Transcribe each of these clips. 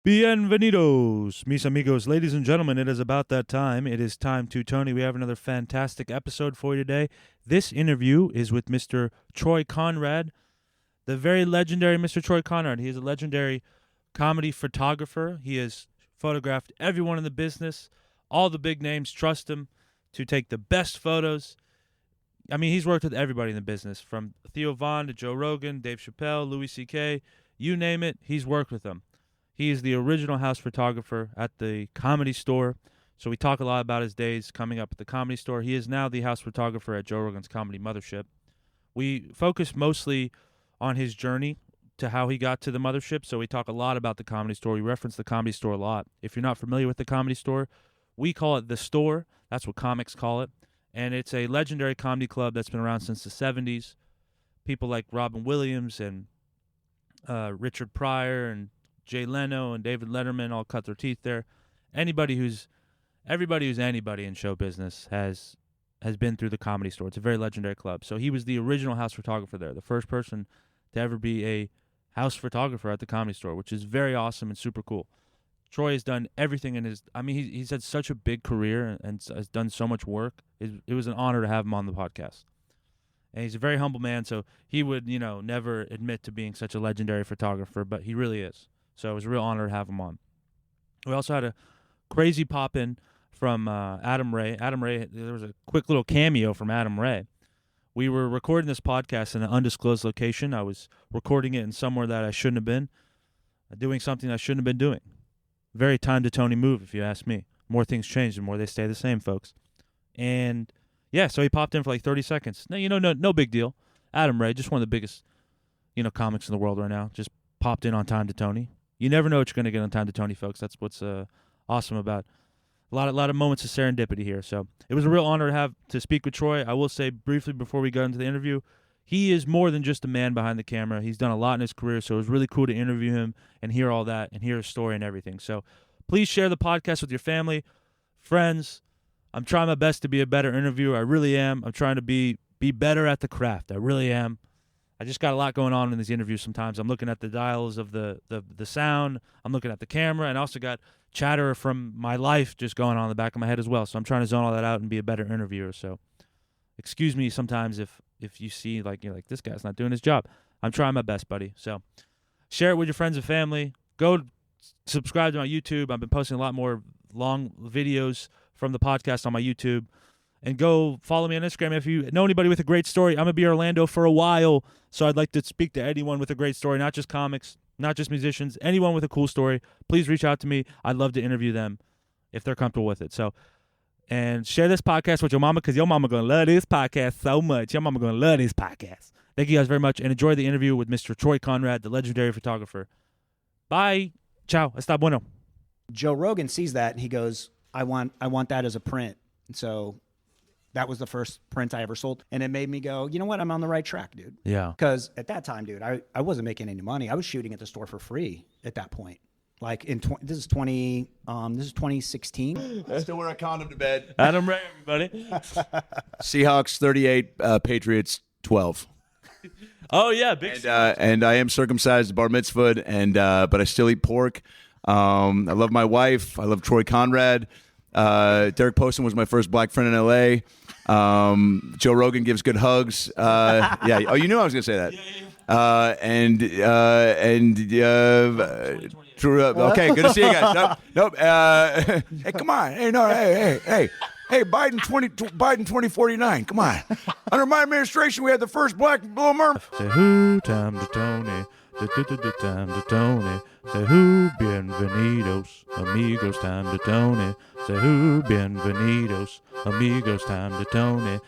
Bienvenidos, mis amigos. Ladies and gentlemen, it is about that time. It is time to Tony. We have another fantastic episode for you today. This interview is with Mr. Troy Conrad, the very legendary Mr. Troy Conrad. He is a legendary comedy photographer. He has photographed everyone in the business. All the big names trust him to take the best photos. I mean, he's worked with everybody in the business, from Theo Von to Joe Rogan, Dave Chappelle, Louis C.K., you name it, he's worked with them. He is the original house photographer at the Comedy Store. So we talk a lot about his days coming up at the Comedy Store. He is now the house photographer at Joe Rogan's comedy Mothership. We focus mostly on his journey to how he got to the Mothership. So we talk a lot about the Comedy Store. We reference the Comedy Store a lot. If you're not familiar with the Comedy Store, we call it the Store. That's what comics call it. And it's a legendary comedy club that's been around since the 70s. People like Robin Williams and Richard Pryor and Jay Leno and David Letterman all cut their teeth there. Everybody who's anybody in show business has been through the Comedy Store. It's a very legendary club. So he was the original house photographer there, the first person to ever be a house photographer at the Comedy Store, which is very awesome and super cool. Troy has done everything in his. I mean, he's had such a big career and has done so much work. It was an honor to have him on the podcast. And he's a very humble man, so he would, never admit to being such a legendary photographer, but he really is. So it was a real honor to have him on. We also had a crazy pop-in from Adam Ray. Adam Ray, there was a quick little cameo from Adam Ray. We were recording this podcast in an undisclosed location. I was recording it in somewhere that I shouldn't have been, doing something I shouldn't have been doing. Very time to Tony move, if you ask me. More things change, the more they stay the same, folks. And yeah, so he popped in for like 30 seconds. No big deal. Adam Ray, just one of the biggest, comics in the world right now, just popped in on Time to Tony. You never know what you're going to get on Time to Tony, folks. That's what's awesome about a lot of moments of serendipity here. So it was a real honor to speak with Troy. I will say briefly before we go into the interview, he is more than just a man behind the camera. He's done a lot in his career, so it was really cool to interview him and hear all that and hear his story and everything. So please share the podcast with your family, friends. I'm trying my best to be a better interviewer. I really am. I'm trying to be better at the craft. I really am. I just got a lot going on in these interviews sometimes. I'm looking at the dials of the sound. I'm looking at the camera, and I also got chatter from my life just going on in the back of my head as well. So I'm trying to zone all that out and be a better interviewer. So excuse me sometimes if you see you're like, this guy's not doing his job. I'm trying my best, buddy. So share it with your friends and family. Go subscribe to my YouTube. I've been posting a lot more long videos from the podcast on my YouTube. And go follow me on Instagram. If you know anybody with a great story, I'm going to be in Orlando for a while, so I'd like to speak to anyone with a great story, not just comics, not just musicians, anyone with a cool story. Please reach out to me. I'd love to interview them if they're comfortable with it. So, and share this podcast with your mama, because your mama going to love this podcast so much. Your mama going to love this podcast. Thank you guys very much, and enjoy the interview with Mr. Troy Conrad, the legendary photographer. Bye. Ciao. Hasta bueno. Joe Rogan sees that, and he goes, I want that as a print. And so that was the first print I ever sold. And it made me go, you know what? I'm on the right track, dude. Yeah. Because at that time, dude, I wasn't making any money. I was shooting at the store for free at that point. Like this is 2016. I still wear a condom to bed. Adam Ray, everybody. Seahawks 38, Patriots 12. Oh yeah, big. And I am circumcised, bar mitzvahed, but I still eat pork. I love my wife. I love Troy Conrad. Derek Poston was my first black friend in L.A. Joe Rogan gives good hugs. Yeah. Oh, you knew I was gonna say that. True. Okay, good to see you guys. Nope. Hey, come on. Hey, no. Hey. Biden 2049. Come on. Under my administration, we had the first black blow mermaid. Say who, time to Tony. Time to Tony. Say who, bienvenidos, amigos, time to Tony. Say who, bienvenidos, amigos, time to Tony.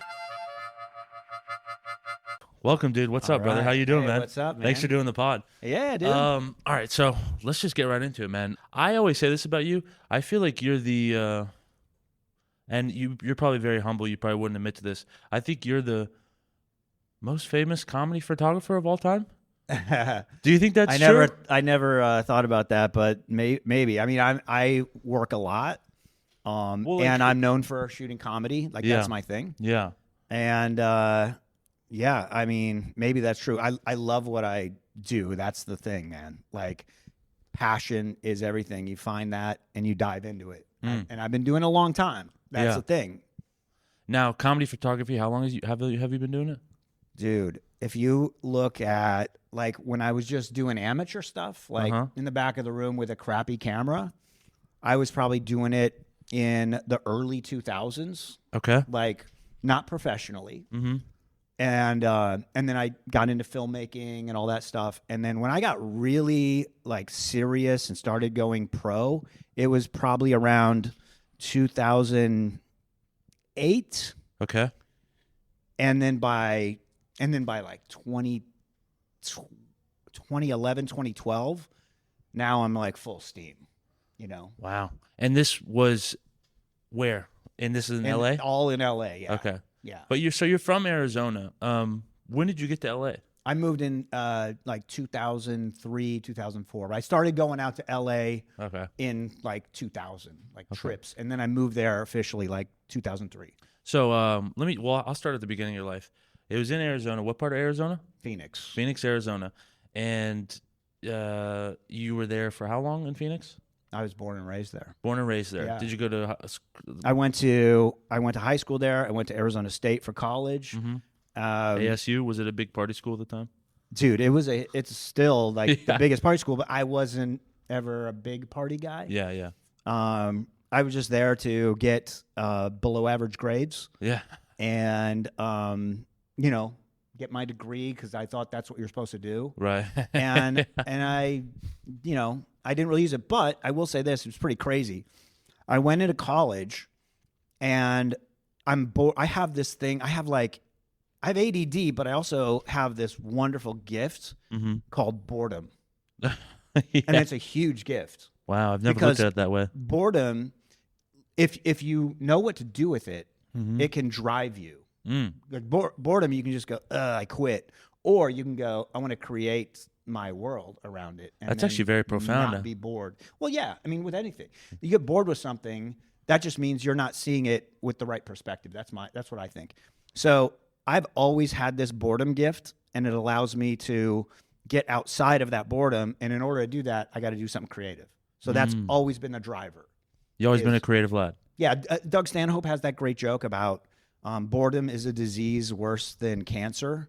Welcome, dude. What's up, brother? How you doing, man? What's up, man? Thanks for doing the pod. Yeah, dude. All right, so let's just get right into it, man. I always say this about you. I feel like you're the, and you're probably very humble. You probably wouldn't admit to this. I think you're the most famous comedy photographer of all time. Do you think that's true? I never thought about that, but maybe. I mean, I work a lot, and I'm known for shooting comedy. That's my thing. Yeah. And yeah, I mean, maybe that's true. I love what I do. That's the thing, man. Like, passion is everything. You find that and you dive into it. And I've been doing it a long time. That's the thing. Now, comedy photography, how long have you been doing it? Dude, if you look at like when I was just doing amateur stuff, like in the back of the room with a crappy camera, I was probably doing it in the early 2000s. Okay. Like not professionally. And then I got into filmmaking and all that stuff. And then when I got really like serious and started going pro, it was probably around 2008. Okay. And then by like 2011, 2012, now I'm like full steam, you know. Wow. And this was where? And this is in LA? All in LA, yeah. Okay. Yeah. But you're from Arizona. When did you get to LA? I moved in like 2003, 2004. I started going out to LA in like 2000, like trips. And then I moved there officially like 2003. So I'll start at the beginning of your life. It was in Arizona. What part of Arizona? Phoenix, Arizona. And you were there for how long in Phoenix? I was born and raised there. Born and raised there. Yeah. Did you go to? I went to high school there. I went to Arizona State for college. ASU, was it a big party school at the time? Dude, it's still like the biggest party school, but I wasn't ever a big party guy. Yeah. I was just there to get below average grades. Yeah. And get my degree because I thought that's what you're supposed to do. Right. and I didn't really use it, but I will say this, it was pretty crazy. I went into college and I'm bored. I have this thing. I have ADD, but I also have this wonderful gift called boredom. And it's a huge gift. Wow, I've never looked at it that way. Boredom, if you know what to do with it, it can drive you. Like boredom, you can just go, I quit. Or you can go, I want to create my world around it. And that's actually very profound. Not be bored. Well, yeah. I mean, with anything, you get bored with something, that just means you're not seeing it with the right perspective. That's what I think. So I've always had this boredom gift, and it allows me to get outside of that boredom. And in order to do that, I got to do something creative. So that's always been the driver. You always been a creative lad. Yeah. Doug Stanhope has that great joke about boredom is a disease worse than cancer,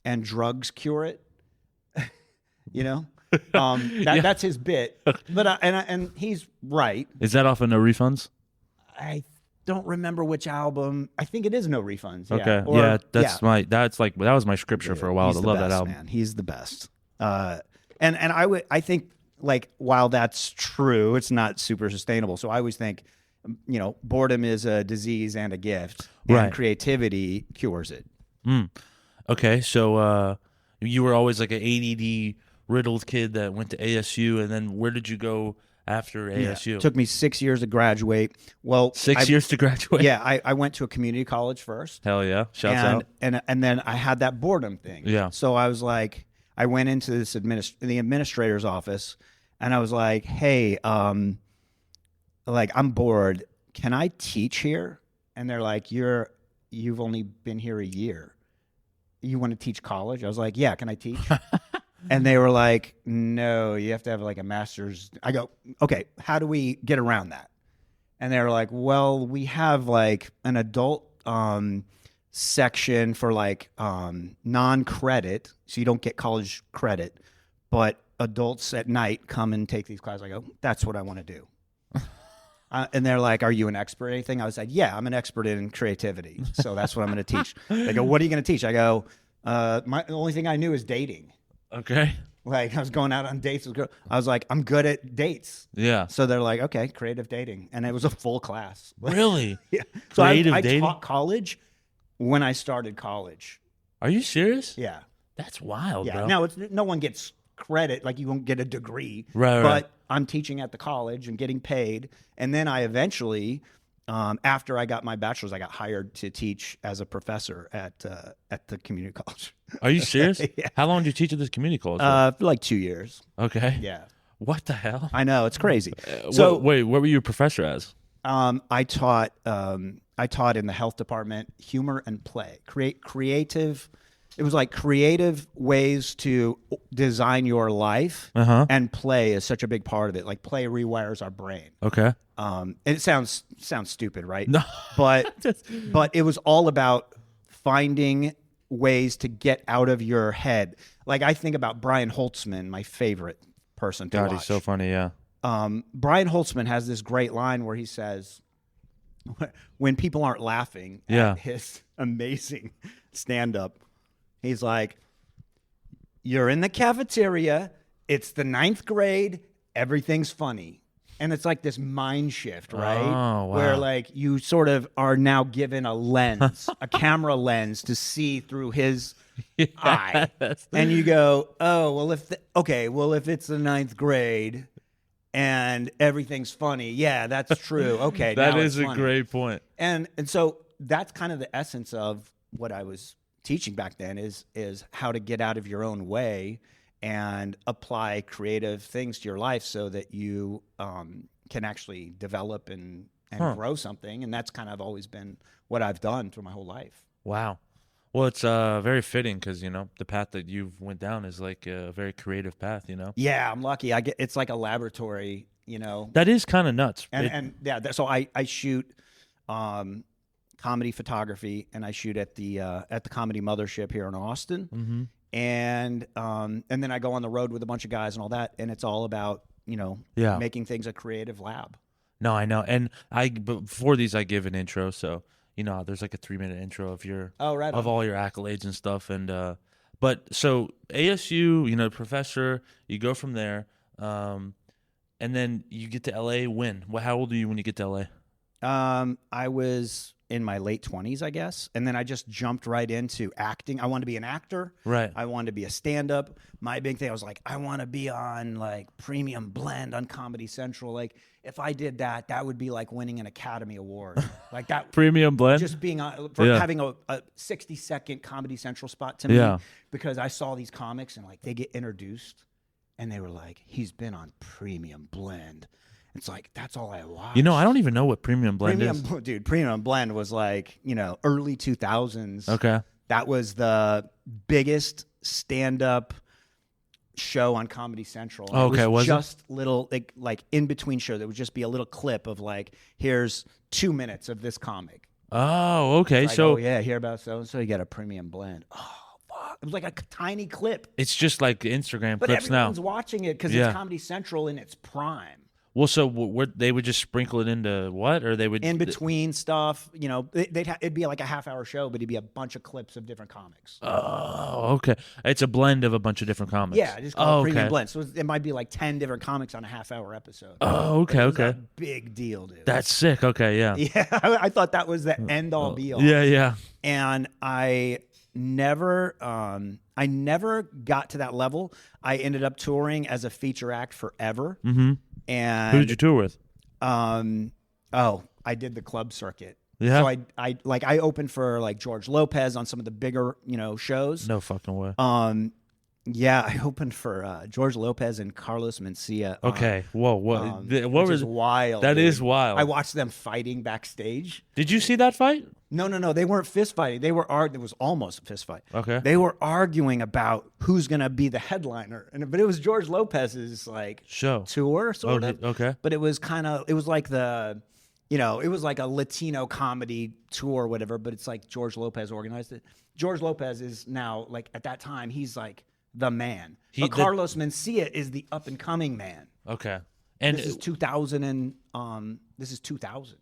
and drugs cure it. That's his bit. But and he's right. Is that off of No Refunds? I don't remember which album. I think it is No Refunds. Okay. Yeah. That was my scripture for a while. To love that album. Man. He's the best. And I think like while that's true, it's not super sustainable. So I always think, boredom is a disease and a gift, and creativity cures it. Okay, so you were always like an ADD riddled kid that went to ASU, and then where did you go after ASU? Yeah. It took me 6 years to graduate. Well, 6 years to graduate? Yeah, I went to a community college first. Hell yeah. Shouts out. And then I had that boredom thing. Yeah. So I was like, I went into this the administrator's office, and I was like, hey, I'm bored. Can I teach here? And they're like, you've only been here a year. You want to teach college? I was like, yeah, can I teach? And they were like, no, you have to have like a master's. I go, okay, how do we get around that? And they were like, well, we have like an adult section for like non-credit, so you don't get college credit, but adults at night come and take these classes. I go, that's what I want to do. And they're like, are you an expert at anything? I was like, yeah, I'm an expert in creativity. So that's what I'm going to teach. They go, what are you going to teach? I go, the only thing I knew is dating. Okay. Like I was going out on dates with girls. I was like, I'm good at dates. Yeah. So they're like, okay, creative dating. And it was a full class. Really? Yeah. So Creative I dating? taught college when I started college. Are you serious? Yeah. That's wild, Yeah. bro. Now, no one gets credit. Like you won't get a degree. Right. But I'm teaching at the college and getting paid. And then I eventually, after I got my bachelor's, I got hired to teach as a professor at the community college. Are you serious? Yeah. How long did you teach at this community college? For like 2 years. Okay. Yeah. What the hell? I know, it's crazy. So wait, what were you a professor as? I taught in the health department, humor and play, creative It was like creative ways to design your life, and play is such a big part of it. Like play rewires our brain. Okay. And it sounds stupid, right? No. But it was all about finding ways to get out of your head. Like I think about Brian Holtzman, my favorite person to God, watch. he's so funny. Yeah. Brian Holtzman has this great line where he says, when people aren't laughing at his amazing stand-up, he's like, you're in the cafeteria, it's the 9th grade, everything's funny. And it's like this mind shift, right? Oh, wow. Where like you sort of are now given a lens, a camera lens to see through his eye. And you go, oh, well, if it's the 9th grade and everything's funny, yeah, that's true. Okay, That now is it's a funny. great point. And so that's kind of the essence of what I was teaching back then is how to get out of your own way and apply creative things to your life so that you can actually develop and grow something. And that's kind of always been what I've done through my whole life. Wow. Well, it's very fitting because, the path that you've went down is like a very creative path, Yeah, I'm lucky. It's like a laboratory, That is kind of nuts. So I shoot comedy photography, and I shoot at the Comedy Mothership here in Austin. Mm-hmm. And then I go on the road with a bunch of guys and all that, and it's all about making things a creative lab. No, I know. And before these, I give an intro, so there's like a 3-minute intro of your of all your accolades and stuff. And but so ASU, professor, you go from there, and then you get to LA. When? How old are you when you get to LA? I was in my late 20s, I guess. And then I just jumped right into acting. I wanted to be an actor. Right. I wanted to be a stand-up. My big thing, I was like, I want to be on like Premium Blend on Comedy Central. Like if I did that, that would be like winning an Academy Award. Like that. Premium Blend? Just being on, having a 60-second Comedy Central spot to me. Because I saw these comics and like they get introduced and they were like, he's been on Premium Blend. It's like, that's all I watched. I don't even know what Premium Blend is. Dude, Premium Blend was like, early 2000s. Okay. That was the biggest stand-up show on Comedy Central. Okay, was just little, like in between shows. There would just be a little clip of like, here's 2 minutes of this comic. Oh, okay. Like, so, hear about so-and-so, you got a Premium Blend. Oh, fuck. It was like a tiny clip. It's just like Instagram but clips now. But everyone's watching it because it's Comedy Central in its prime. Well, so they would just sprinkle it into what, or they would in between stuff. It'd be like a half-hour show, but it'd be a bunch of clips of different comics. Oh, okay. It's a blend of a bunch of different comics. Yeah, just called Premium Blend. So it might be like 10 different comics on a half-hour episode. Oh, okay, a big deal, dude. That's sick. Okay, yeah. Yeah, I thought that was the end-all, be-all. Yeah. And I never got to that level. I ended up touring as a feature act forever. Mm-hmm. And who did you tour with? I did the club circuit. Yeah. So I opened for like George Lopez on some of the bigger, shows. No fucking way. Yeah, I opened for George Lopez and Carlos Mencia. Okay. Whoa. What? What was wild? That dude. is wild. I watched them fighting backstage. Did you see that fight? No. They weren't fist fighting. It was almost a fist fight. Okay. They were arguing about who's gonna be the headliner, but it was George Lopez's like show tour sort of. Okay. But it was like the, it was like a Latino comedy tour or whatever. But it's like George Lopez organized it. George Lopez is now like at that time he's like the man. But Carlos Mencia is the up and coming man. Okay. And this is 2000 and this is 2000.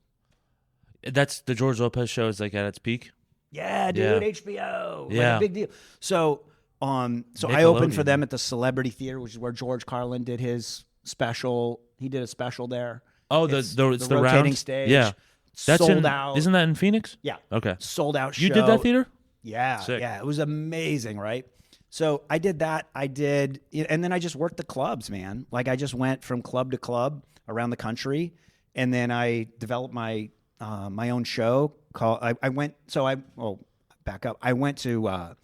That's the George Lopez show is like at its peak. Yeah, dude, HBO. Yeah. Like a big deal. So I opened for them at the Celebrity Theater, which is where George Carlin did his special. He did a special there. Oh, it's the rotating round stage. Yeah. That's sold out. Isn't that in Phoenix? Yeah. Okay. Sold out show. You did that theater? Yeah. Sick. Yeah. It was amazing, right? So I did that. And then I just worked the clubs, man. Like I just went from club to club around the country, and then I developed my own show called. Back up. I went to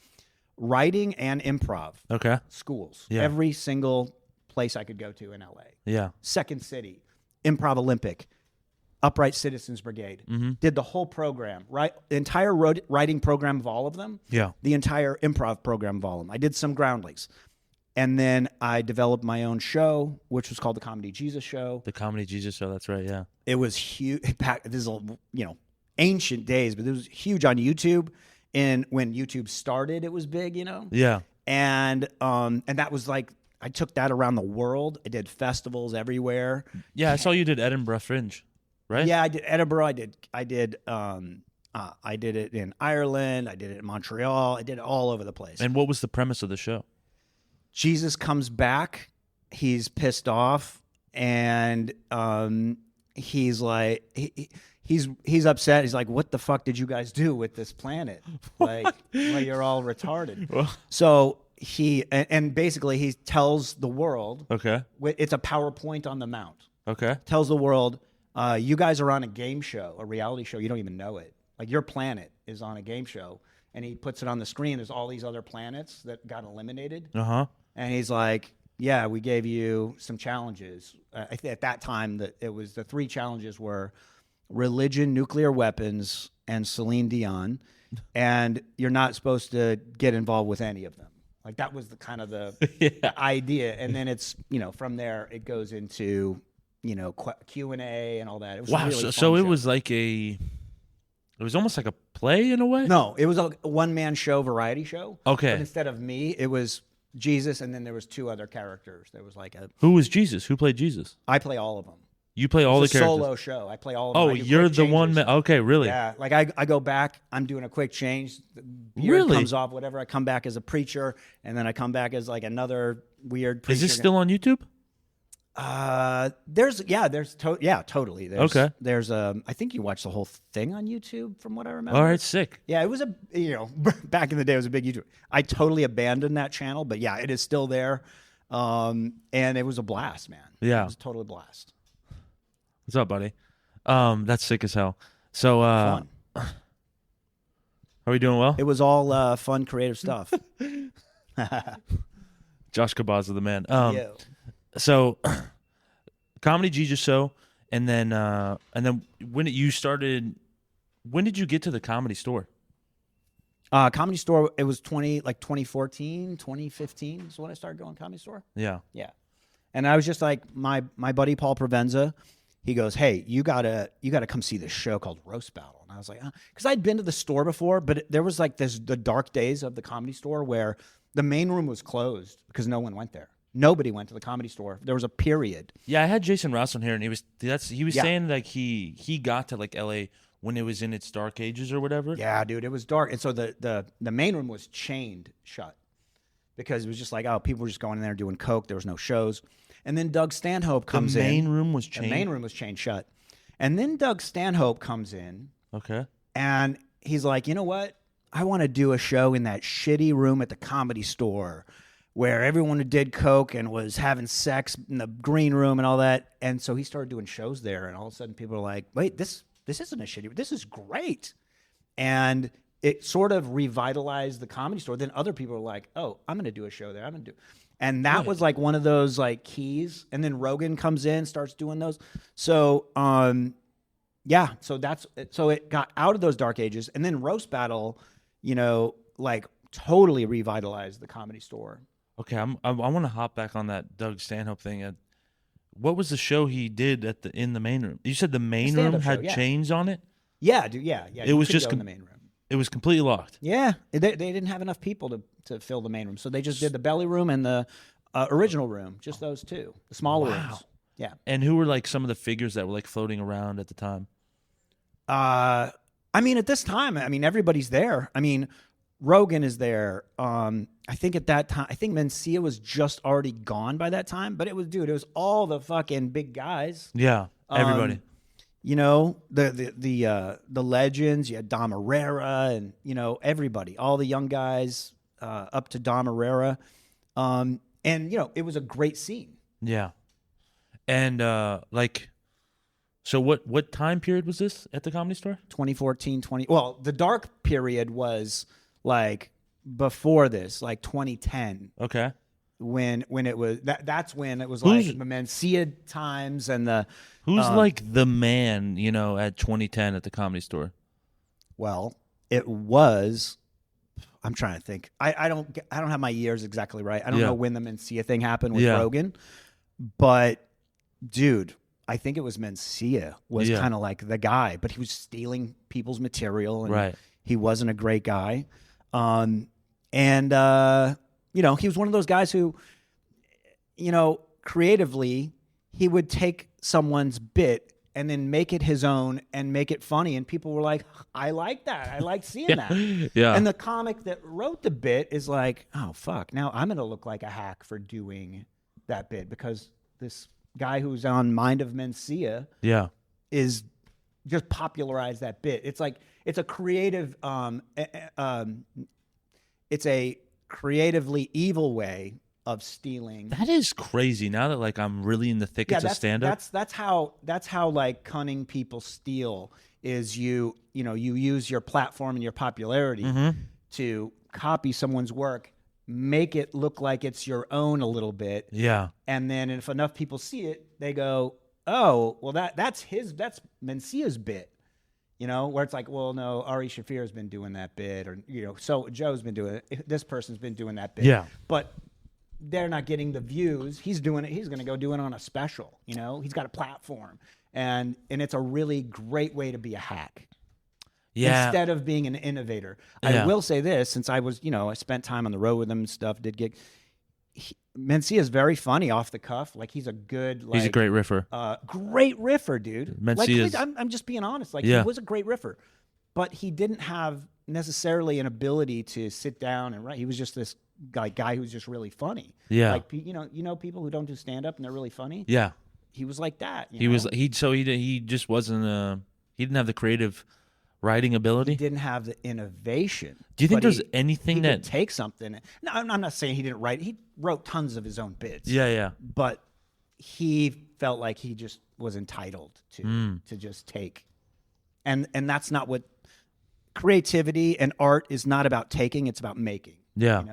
writing and improv. Okay. Schools. Yeah. Every single place I could go to in LA. Yeah. Second City, Improv Olympic, Upright Citizens Brigade. Did the whole program, right? The entire writing program of all of them. Yeah. The entire improv program of all of them. I did some groundlings. And then I developed my own show, which was called the Comedy Jesus Show. The Comedy Jesus Show. That's right. Yeah. It was huge. This is, ancient days, but it was huge on YouTube. And when YouTube started, it was big, Yeah. And that was like, I took that around the world. I did festivals everywhere. Yeah. I saw you did Edinburgh Fringe, right? Yeah, I did Edinburgh. I did it in Ireland. I did it in Montreal. I did it all over the place. And what was the premise of the show? Jesus comes back. He's pissed off, and he's like, he's upset. He's like, "What the fuck did you guys do with this planet? Like, well, you're all retarded." So and basically he tells the world. Okay. It's a PowerPoint on the mount. Okay. Tells the world, you guys are on a game show, a reality show. You don't even know it. Like, your planet is on a game show, and he puts it on the screen. There's all these other planets that got eliminated. And he's like, yeah, we gave you some challenges. At that time, it was the 3 challenges were religion, nuclear weapons, and Celine Dion. And you're not supposed to get involved with any of them. Like, that was the kind of the idea. And then it's, from there, it goes into, Q&A and all that. It was Wow. really fun So it show. was like it was almost like a play in a way? No, it was a one-man show, variety show. Okay. But instead of me, it was Jesus, and then there was 2 other characters. There was Who was Jesus? Who played Jesus? I play all of them. You play all the It's a characters? solo show. I play all of them. Oh, I do you're quick the one changes. man. Okay, really? Yeah, like I go back, I'm doing a quick change. The beard Really? comes off, whatever. I come back as a preacher, and then I come back as like another weird preacher. Is this still on YouTube? Totally. Okay. There's I think you watched the whole thing on YouTube from what I remember. All right, sick. Yeah, it was back in the day it was a big YouTube. I totally abandoned that channel, but yeah, it is still there. And it was a blast, man. Yeah. It was a total blast. What's up, buddy? That's sick as hell. So, Fun. are we doing well? It was all fun, creative stuff. Josh Cabaza, the man. Yeah. So, Comedy Jesus Show, and then when did you get to the Comedy Store? Comedy Store, it was 2014, 2015 is when I started going Comedy Store. Yeah. Yeah. And I was just like, my buddy Paul Provenza, he goes, "Hey, you gotta come see this show called Roast Battle." And I was like, because I'd been to the store before, but there was like the dark days of the Comedy Store where the main room was closed because no one went there. Nobody went to the Comedy Store. There was a period. Yeah, I had Jason Rouse on here, and he was Yeah. saying like he got to like LA when it was in its dark ages or whatever. Yeah, dude, it was dark, and so the main room was chained shut because it was just like, oh, people were just going in there doing coke. There was no shows, and then Doug Stanhope comes in. The main room was chained. The main room was chained shut, and then Doug Stanhope comes in. Okay. And he's like, you know what? I want to do a show in that shitty room at the Comedy Store where everyone who did coke and was having sex in the green room and all that. And so he started doing shows there, and all of a sudden people are like, wait, this isn't a shitty room. This is great. And it sort of revitalized the Comedy Store. Then other people were like, oh, I'm going to do a show there. And that was like one of those like keys. And then Rogan comes in, starts doing those. So, yeah, so it got out of those dark ages, and then Roast Battle, like totally revitalized the Comedy Store. Okay, I want to hop back on that Doug Stanhope thing. What was the show he did in the main room? You said the main room had chains on it. Yeah, dude. Yeah. It was just in the main room. It was completely locked. Yeah, they didn't have enough people to fill the main room, so they just did the belly room and the original room, just those 2, the smaller rooms. Yeah. And who were like some of the figures that were like floating around at the time? I mean, at this time, everybody's there. I mean, Rogan is there. I think at that time, Mencia was just already gone by that time, but it was all the fucking big guys. Yeah, everybody. The legends. You had Dom Herrera and everybody, all the young guys up to Dom Herrera, and it was a great scene. Yeah, and so what time period was this at the Comedy Store? 2014, Well, the dark period was like before this, like 2010. Okay. when it was that's when it was Who's- like the Mencia times and the Who's like the man, at 2010 at the Comedy Store? well, it was. I'm trying to think. I don't have my years exactly right. I don't Yeah. know when the Mencia thing happened with Yeah. Rogan, but dude, I think it was Mencia was Yeah. kind of like the guy, but he was stealing people's material, and Right. he wasn't a great guy. He was one of those guys who, creatively, he would take someone's bit and then make it his own and make it funny. And people were like, I like that. I like seeing that. Yeah. And the comic that wrote the bit is like, oh, fuck. Now I'm going to look like a hack for doing that bit because this guy who's on Mind of Mencia Yeah. is just popularized that bit. It's like, it's a creative, it's a creatively evil way of stealing. That is crazy. Now that like I'm really in the thickets of stand-up. That's how like cunning people steal is you use your platform and your popularity to copy someone's work, make it look like it's your own a little bit, Yeah. and then if enough people see it, they go, oh, well that's Mencia's bit. Where it's like, well, no, Ari Shaffir's been doing that bit, or so Joe's been doing it. This person's been doing that bit. Yeah. But they're not getting the views. He's doing it. He's going to go do it on a special. He's got a platform, and it's a really great way to be a hack. Yeah. Instead of being an innovator. Yeah. I will say this, since I was, I spent time on the road with him and stuff, did gigs. Mencia is very funny off the cuff. Like he's a good, He's a great riffer. great riffer, dude. Mencia's- I'm just being honest. Like Yeah. he was a great riffer, but he didn't have necessarily an ability to sit down and write. He was just this guy who's just really funny. Yeah. Like people who don't do stand up and they're really funny. Yeah. He was like that. He was he just wasn't he didn't have the creative writing ability. He didn't have the innovation. Do you think but there's he anything could that take something? No, I'm not saying he didn't write. He wrote tons of his own bits. Yeah. But he felt like he just was entitled to just take, and that's not what creativity and art is. Not about taking; it's about making. Yeah.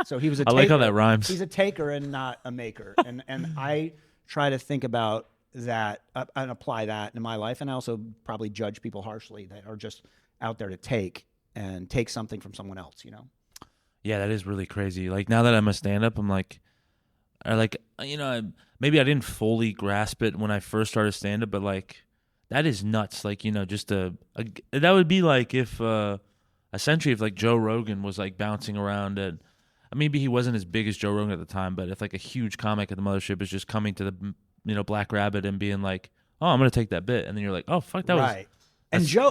So he was a I taker. like how that rhymes. He's a taker and not a maker, and I try to think about that and apply that in my life, and I also probably judge people harshly that are just out there to take something from someone else. Yeah, that is really crazy. Like now that I'm a stand-up, I'm like, maybe I didn't fully grasp it when I first started stand-up, but like that is nuts. Like just that would be like if essentially if like Joe Rogan was like bouncing around at. Maybe he wasn't as big as Joe Rogan at the time, but if like a huge comic at the Mothership is just coming to the Black Rabbit and being like, oh, I'm gonna take that bit, and then you're like, oh fuck, that was right.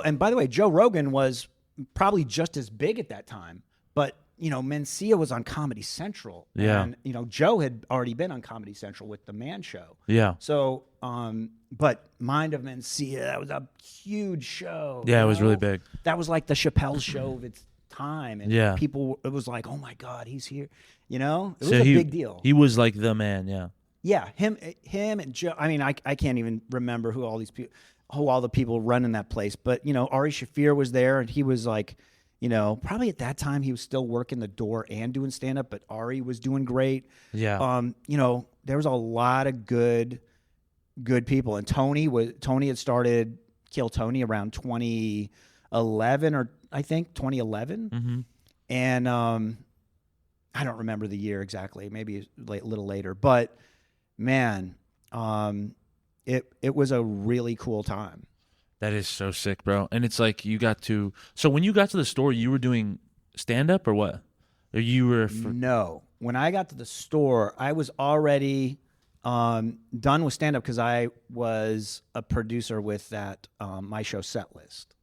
And by the way, Joe Rogan was probably just as big at that time, but Mencia was on Comedy Central. Yeah. And Joe had already been on Comedy Central with the Man Show. Yeah. So, but Mind of Mencia, that was a huge show. Yeah, it was really big. That was like the Chappelle show of its time, and Yeah. people, it was like, oh my God, he's here. It was So a big deal. He was like the man. Yeah. Yeah, him and Joe. I mean, I can't even remember who all the people running that place. But Ari Shaffir was there, and he was like, probably at that time he was still working the door and doing stand up. But Ari was doing great. Yeah. There was a lot of good people, and Tony had started Kill Tony around 2011 or I think 2011, Mm-hmm. and I don't remember the year exactly. Maybe a little later, but. Man, it was a really cool time. That is so sick, bro. And it's like so when you got to the store, you were doing stand-up or what? Or you were... No. When I got to the store, I was already done with stand-up because I was a producer with that My Show Set List.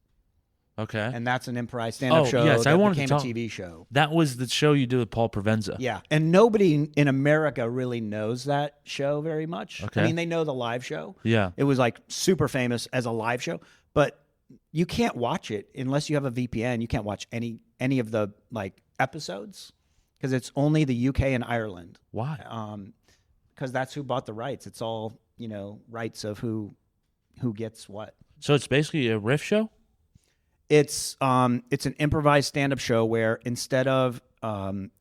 Okay. And that's an improvised stand-up show yes, that I wanted to became talk- a TV show. That was the show you did with Paul Provenza. Yeah. And nobody in America really knows that show very much. Okay. I mean, they know the live show. Yeah. It was like super famous as a live show, but you can't watch it unless you have a VPN. You can't watch any of the like episodes because it's only the UK and Ireland. Why? Because that's who bought the rights. It's all rights of who gets what. So it's basically a riff show? It's an improvised stand-up show where instead of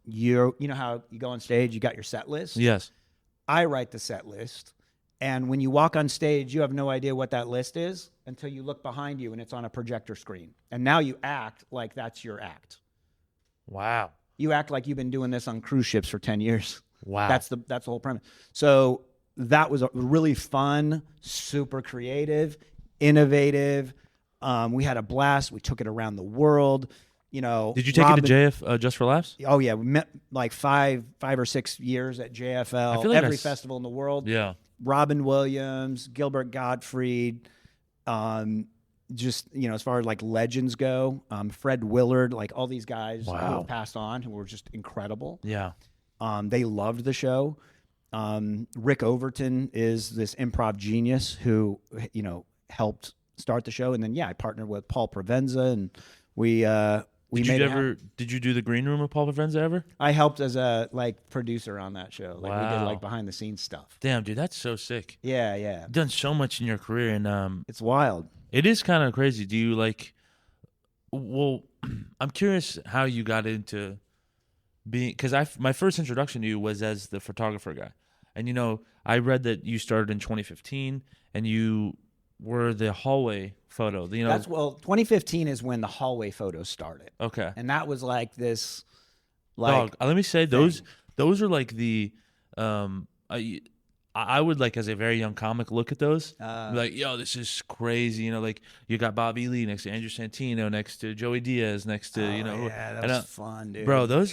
you know how you go on stage, you got your set list. Yes. I write the set list, and when you walk on stage, you have no idea what that list is until you look behind you and it's on a projector screen. And now you act like that's your act. Wow. You act like you've been doing this on cruise ships for 10 years. Wow. That's the whole premise. So that was a really fun, super creative, innovative. We had a blast. We took it around the world. You know, did you take it to JF Just for Laughs? Oh yeah, we met like five or 6 years at JFL. I feel like every festival in the world. Yeah. Robin Williams, Gilbert Gottfried, just as far as like legends go, Fred Willard, like all these guys who have passed on who were just incredible. Yeah. They loved the show. Rick Overton is this improv genius who helped start the show, and then I partnered with Paul Provenza, and we did you do the green room with Paul Provenza ever? I helped as a producer on that show. We did behind the scenes stuff. Damn, dude, that's so sick. Yeah. You've done so much in your career, and it's wild. It is kind of crazy. Do you well, I'm curious how you got into being, because my first introduction to you was as the photographer guy. And, I read that you started in 2015 and you were the hallway photo. 2015 is when the hallway photos started. Okay. And that was like this, Dog, let me say thing. those are like the, I would as a very young comic look at those, like, yo, this is crazy. You got Bobby Lee next to Andrew Santino, next to Joey Diaz, next to yeah, that was fun, dude. Bro, those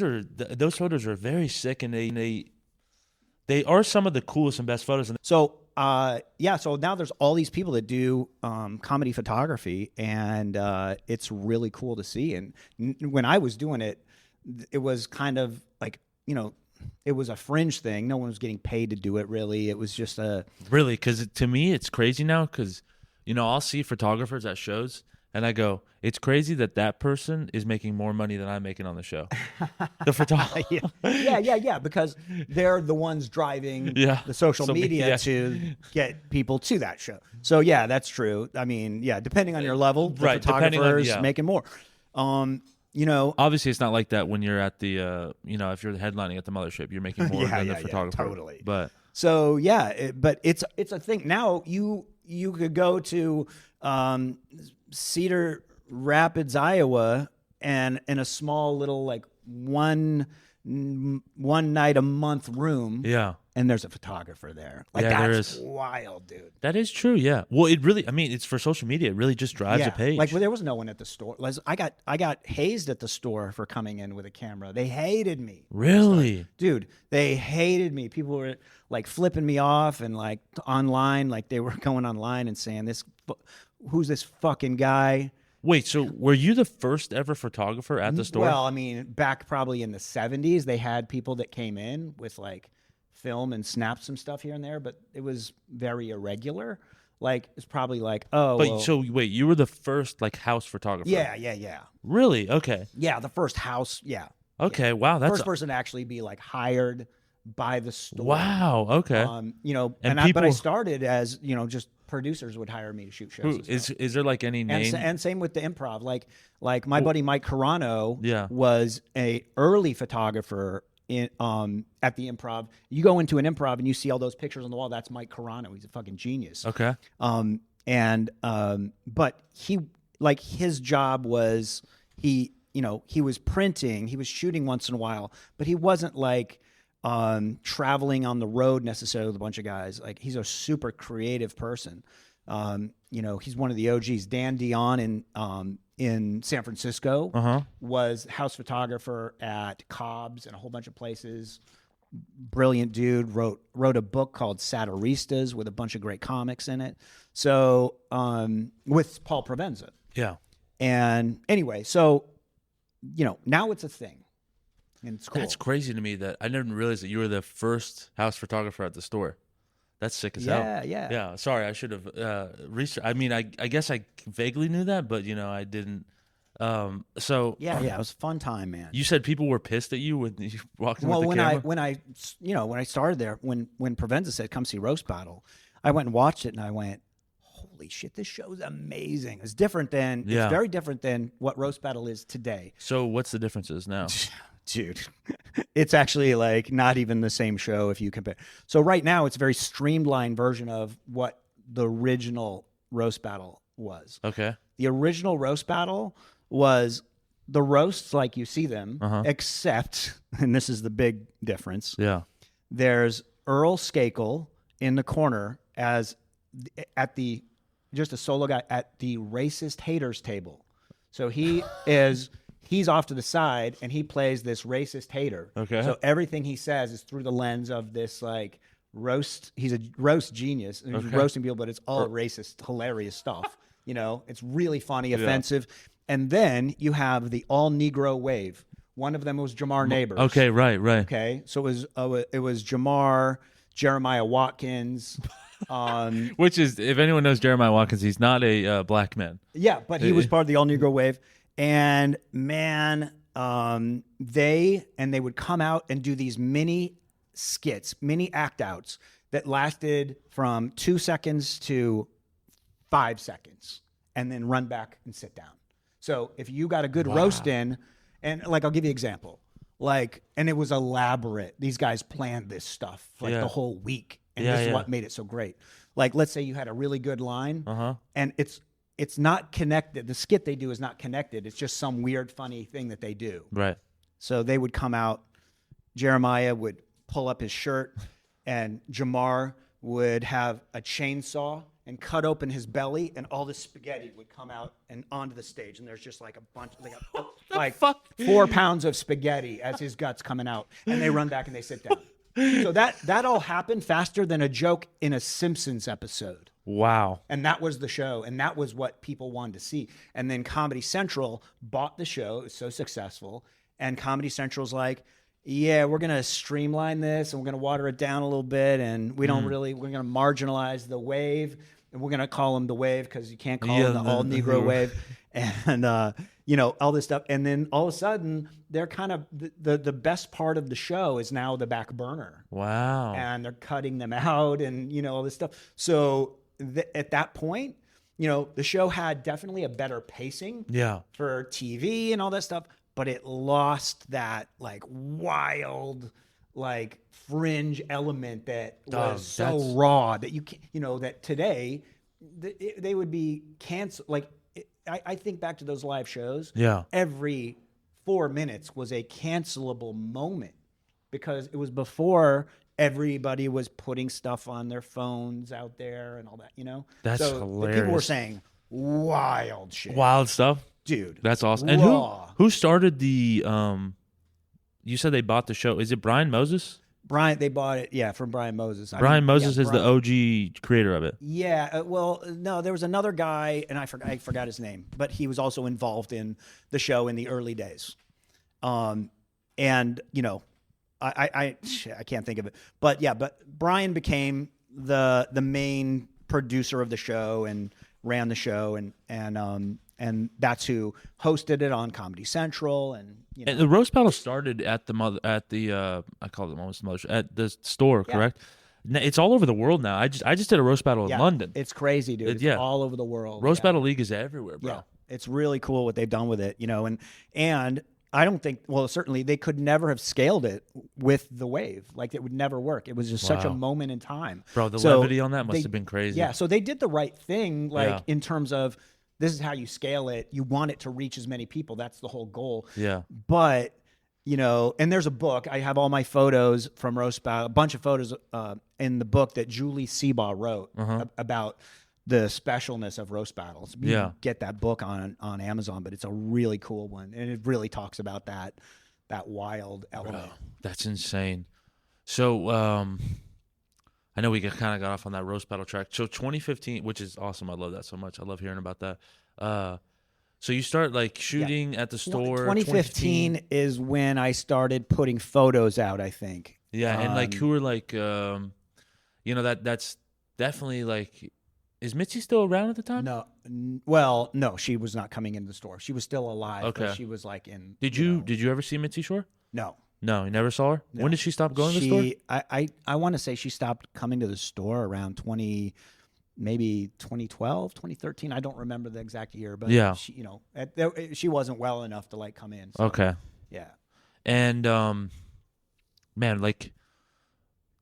photos are very sick, and they are some of the coolest and best photos. So so now there's all these people that do comedy photography, and it's really cool to see. And when I was doing it, it was kind of it was a fringe thing. No one was getting paid to do it, really. It was just Really, because to me, it's crazy now, because, I'll see photographers at shows, and I go, it's crazy that person is making more money than I'm making on the show. The photographer. Yeah, because they're the ones driving the social media to get people to that show. So, yeah, that's true. I mean, depending on your level, the photographer's making more. Obviously it's not like that when you're at the if you're headlining at the Mothership, you're making more than the photographer. Totally. But so but it's a thing now. You could go to Cedar Rapids, Iowa, and in a small little one night a month room. Yeah. And there's a photographer there. There is. Wild, dude. That is true, yeah. Well, it really, it's for social media. It really just drives a page. There was no one at the store. I got hazed at the store for coming in with a camera. They hated me. Really? Dude, they hated me. People were flipping me off, and online, they were going online and saying, who's this fucking guy? Wait, so were you the first ever photographer at the store? Well, back probably in the 70s, they had people that came in with film and snapped some stuff here and there, but it was very irregular. It's probably so wait, you were the first house photographer? Yeah. Really? Okay. Yeah, the first house. Yeah. Okay. Wow. That's first person to actually be hired by the store. Wow. Okay. But I started as just producers would hire me to shoot shows. Is there any name? And same with the improv. My buddy Mike Carano was a early photographer at the improv. You go into an improv and you see all those pictures on the wall. That's Mike Carano. He's a fucking genius. Okay. But he his job was he was printing. He was shooting once in a while, but he wasn't traveling on the road necessarily with a bunch of guys. He's a super creative person. He's one of the OGs. Dan Dion in San Francisco was house photographer at Cobb's and a whole bunch of places. Brilliant dude. Wrote a book called Satiristas with a bunch of great comics in it. So with Paul Provenza. Yeah. And anyway, so now it's a thing. And it's cool. That's crazy to me that I never realized that you were the first house photographer at the store. That's sick as hell. Yeah. Sorry, I should have researched. I guess I vaguely knew that, but I didn't. So it was a fun time, man. You said people were pissed at you when you walked in with the camera? when I started there, when Provenza said come see Roast Battle, I went and watched it and I went, holy holy shit, this show's amazing. It's different than, Yeah. it's very different than what Roast Battle is today. So what's the differences now? Dude, it's actually like not even the same show if you compare. So right now it's a very streamlined version of what the original Roast Battle was. Okay. The original Roast Battle was the roasts like you see them, except, and this is the big difference, Yeah. there's Earl Skakel in the corner as just a solo guy at the racist haters table. So he's off to the side and he plays this racist hater. Okay. So everything he says is through the lens of this like roast. He's a roast genius. He's roasting people, but it's all racist, hilarious stuff. You know, it's really funny, offensive. And then you have the all Negro wave. One of them was Jamar Neighbors. Okay, right. Okay, so it was Jamar, Jeremiah Watkins. Which is, if anyone knows Jeremiah Watkins, he's not a black man. Yeah, but he was part of the all Negro wave. And man, they would come out and do these mini skits, mini act outs that lasted from 2 seconds to 5 seconds, and then run back and sit down. So if you got a good roast in, and like I'll give you an example, like, and it was elaborate. These guys planned this stuff for like the whole week, and this is what made it so great. Like, let's say you had a really good line, and it's not connected. The skit they do is not connected. It's just some weird, funny thing that they do. Right. So they would come out. Jeremiah would pull up his shirt, and Jamar would have a chainsaw and cut open his belly, and all the spaghetti would come out and onto the stage. And there's just like a bunch, like 4 pounds of spaghetti as his guts coming out. And they run back and they sit down. So that all happened faster than a joke in a Simpsons episode. Wow. And that was the show, and that was what people wanted to see. And then Comedy Central bought the show. It was so successful. And Comedy Central's like, yeah, we're going to streamline this, and we're going to water it down a little bit, and we're going to marginalize the wave, and we're going to call them the wave because you can't call them the all-Negro wave, and, all this stuff. And then all of a sudden, they're kind of, the best part of the show is now the back burner. Wow. And they're cutting them out and, all this stuff. So at that point, the show had definitely a better pacing for TV and all that stuff, but it lost that like wild, like fringe element that was so raw that you can't, that today they would be canceled. Like I think back to those live shows. Yeah. Every 4 minutes was a cancelable moment because it was before everybody was putting stuff on their phones out there and all that, That's so hilarious. People were saying wild shit. Wild stuff? Dude. That's awesome. And who started the you said they bought the show. Is it Brian Moses? They bought it, from Brian Moses. Brian Moses is the OG creator of it. Yeah, no, there was another guy, and I forgot his name, but he was also involved in the show in the early days. I can't think of it, but Brian became the main producer of the show and ran the show, and that's who hosted it on Comedy Central, and the roast battle started at I call it almost the Mothership, at the store, correct? It's all over the world now. I just did a roast battle in London. It's crazy, dude. It's all over the world. Roast battle league is everywhere, bro. Yeah. It's really cool what they've done with it, and I don't think, certainly they could never have scaled it with the wave. Like, it would never work. It was just such a moment in time. Bro, the levity on that must have been crazy. Yeah, so they did the right thing, in terms of this is how you scale it. You want it to reach as many people. That's the whole goal. Yeah. But, and there's a book. I have all my photos from Roast Battle, a bunch of photos in the book that Julie Seabaugh wrote about the specialness of roast battles. You can get that book on Amazon, but it's a really cool one, and it really talks about that wild element. Bro, that's insane. So I know we kind of got off on that roast battle track. So 2015, which is awesome. I love that so much. I love hearing about that. So you start like shooting at the store. 2015 is when I started putting photos out, I think. Yeah, and like who were like, that's definitely like. Is Mitzi still around at the time? No. Well, no, she was not coming into the store. She was still alive. Okay. But she was like in. Did you ever see Mitzi Shore? No. No, you never saw her? No. When did she stop going to the store? I want to say she stopped coming to the store around maybe 2012, 2013. I don't remember the exact year, but Yeah. she, she wasn't well enough to like come in. So, Okay. yeah. And man, like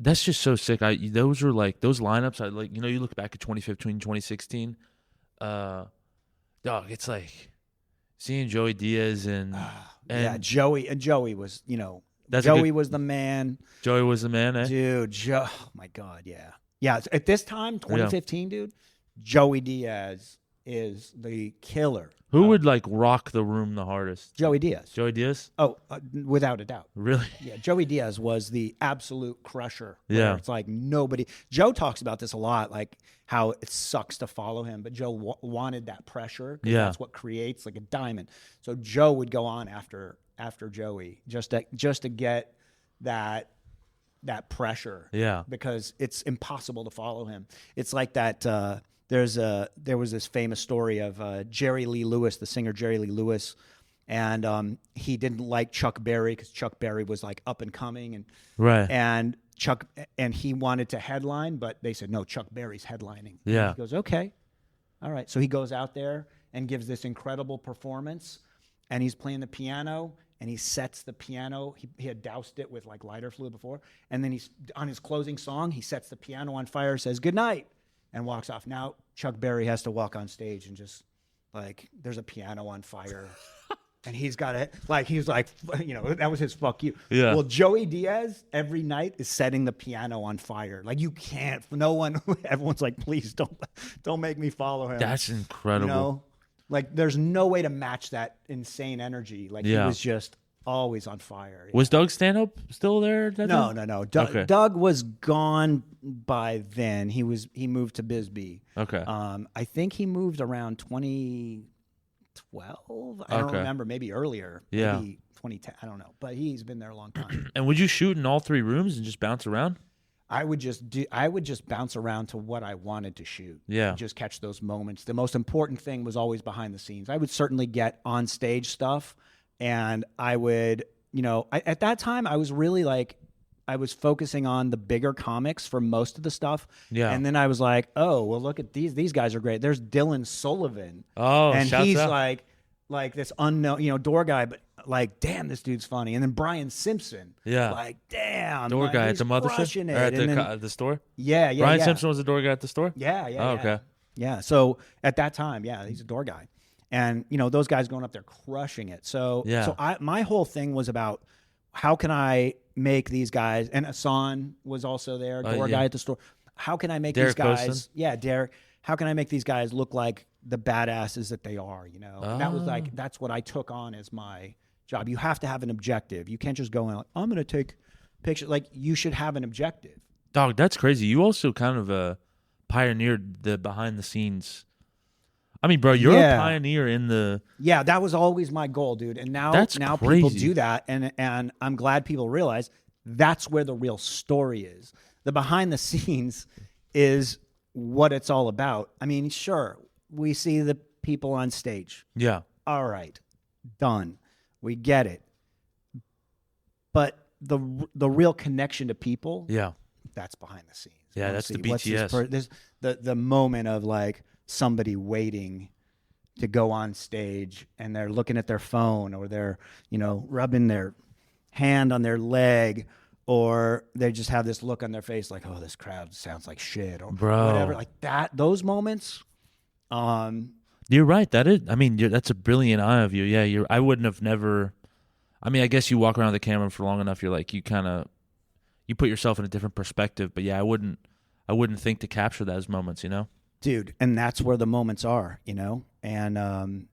that's just so sick. Those were like those lineups. I like, you look back at 2015, 2016. Dog, it's like seeing Joey Diaz and Joey was, That's Joey was the man. Joey was the man, eh? Dude, oh my God, yeah. Yeah, at this time, 2015, dude, Joey Diaz is the killer. Who would like rock the room the hardest? Joey Diaz. Joey Diaz? Oh, without a doubt. Really? Yeah, Joey Diaz was the absolute crusher. Yeah. It's like nobody. Joe talks about this a lot, like how it sucks to follow him, but Joe wanted that pressure. Yeah. That's what creates like a diamond. So Joe would go on after Joey just to get that pressure. Yeah. Because it's impossible to follow him. It's like that. There was this famous story of Jerry Lee Lewis, the singer Jerry Lee Lewis, and he didn't like Chuck Berry because Chuck Berry was like up and coming, and he wanted to headline, but they said no, Chuck Berry's headlining. Yeah. And he goes, okay, all right. So he goes out there and gives this incredible performance, and he's playing the piano. And he sets the piano. He had doused it with like lighter fluid before, and then he's on his closing song. He sets the piano on fire, says good night, and walks off. Now Chuck Berry has to walk on stage and just like there's a piano on fire, and he's got it. Like he's like, that was his fuck you. Yeah. Well, Joey Diaz every night is setting the piano on fire. Like you can't. No one. Everyone's like, please don't make me follow him. That's incredible. Like there's no way to match that insane energy. Like he was just always on fire. Was Doug Stanhope still there? No. Okay. Doug was gone by then. He moved to Bisbee. Okay. I think he moved around 2012. I don't remember. Maybe earlier. Yeah. Maybe 2010. I don't know. But he's been there a long time. And would you shoot in all three rooms and just bounce around? I would just bounce around to what I wanted to shoot. Yeah. And just catch those moments. The most important thing was always behind the scenes. I would certainly get on stage stuff, and I would, at that time I was really like, I was focusing on the bigger comics for most of the stuff. Yeah. And then I was like, oh, well, look at these guys are great. There's Dylan Sullivan. Oh, and shouts he's out. like this unknown, door guy, but like, damn, this dude's funny. And then Brian Simpson. Yeah. Like, damn. Door guy at he's the Mothership? crushing Or it. at the store? Yeah. Brian Simpson was the door guy at the store? Yeah. Oh, okay. Yeah. So at that time, he's a door guy. And, those guys going up there crushing it. So, my whole thing was about how can I make these guys, and Hassan was also there, door guy at the store. How can I make Derek these guys, Poston? Derek, how can I make these guys look like the badasses that they are, And that was like, that's what I took on as my job. You have to have an objective. You can't just go in like, I'm going to take pictures. Like, you should have an objective. Dog, that's crazy. You also kind of pioneered the behind the scenes. I mean, bro, you're a pioneer in the... Yeah, that was always my goal, dude. And now people crazy. do that, and I'm glad people realize that's where the real story is. The behind the scenes is what it's all about. I mean, sure, we see the people on stage. Yeah. All right, done. We get it. But the real connection to people, that's behind the scenes. Yeah, that's the BTS. The moment of like somebody waiting to go on stage and they're looking at their phone, or they're, rubbing their hand on their leg, or they just have this look on their face like, oh, this crowd sounds like shit, or whatever, like that. Those moments. You're right. That is. I mean, that's a brilliant eye of you. Yeah. I wouldn't have never. I mean, I guess you walk around the camera for long enough. You're like, you put yourself in a different perspective. But yeah, I wouldn't think to capture those moments. Dude, and that's where the moments are. And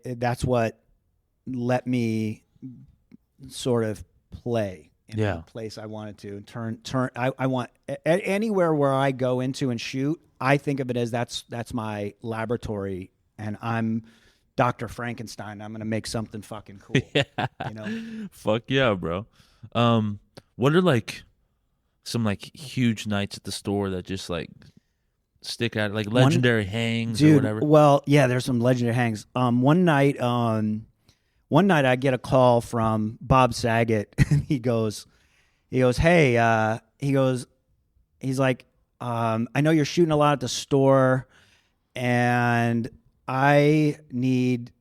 that's what let me sort of play in the place I wanted to turn. I want anywhere where I go into and shoot. I think of it as that's my laboratory, and I'm Dr. Frankenstein. I'm gonna make something fucking cool. Fuck yeah, bro. What are like some like huge nights at the store that just like stick out, like legendary hangs, dude, or whatever? Well, yeah, there's some legendary hangs. One night I get a call from Bob Saget, and he goes, hey, he's like, I know you're shooting a lot at the store, and I need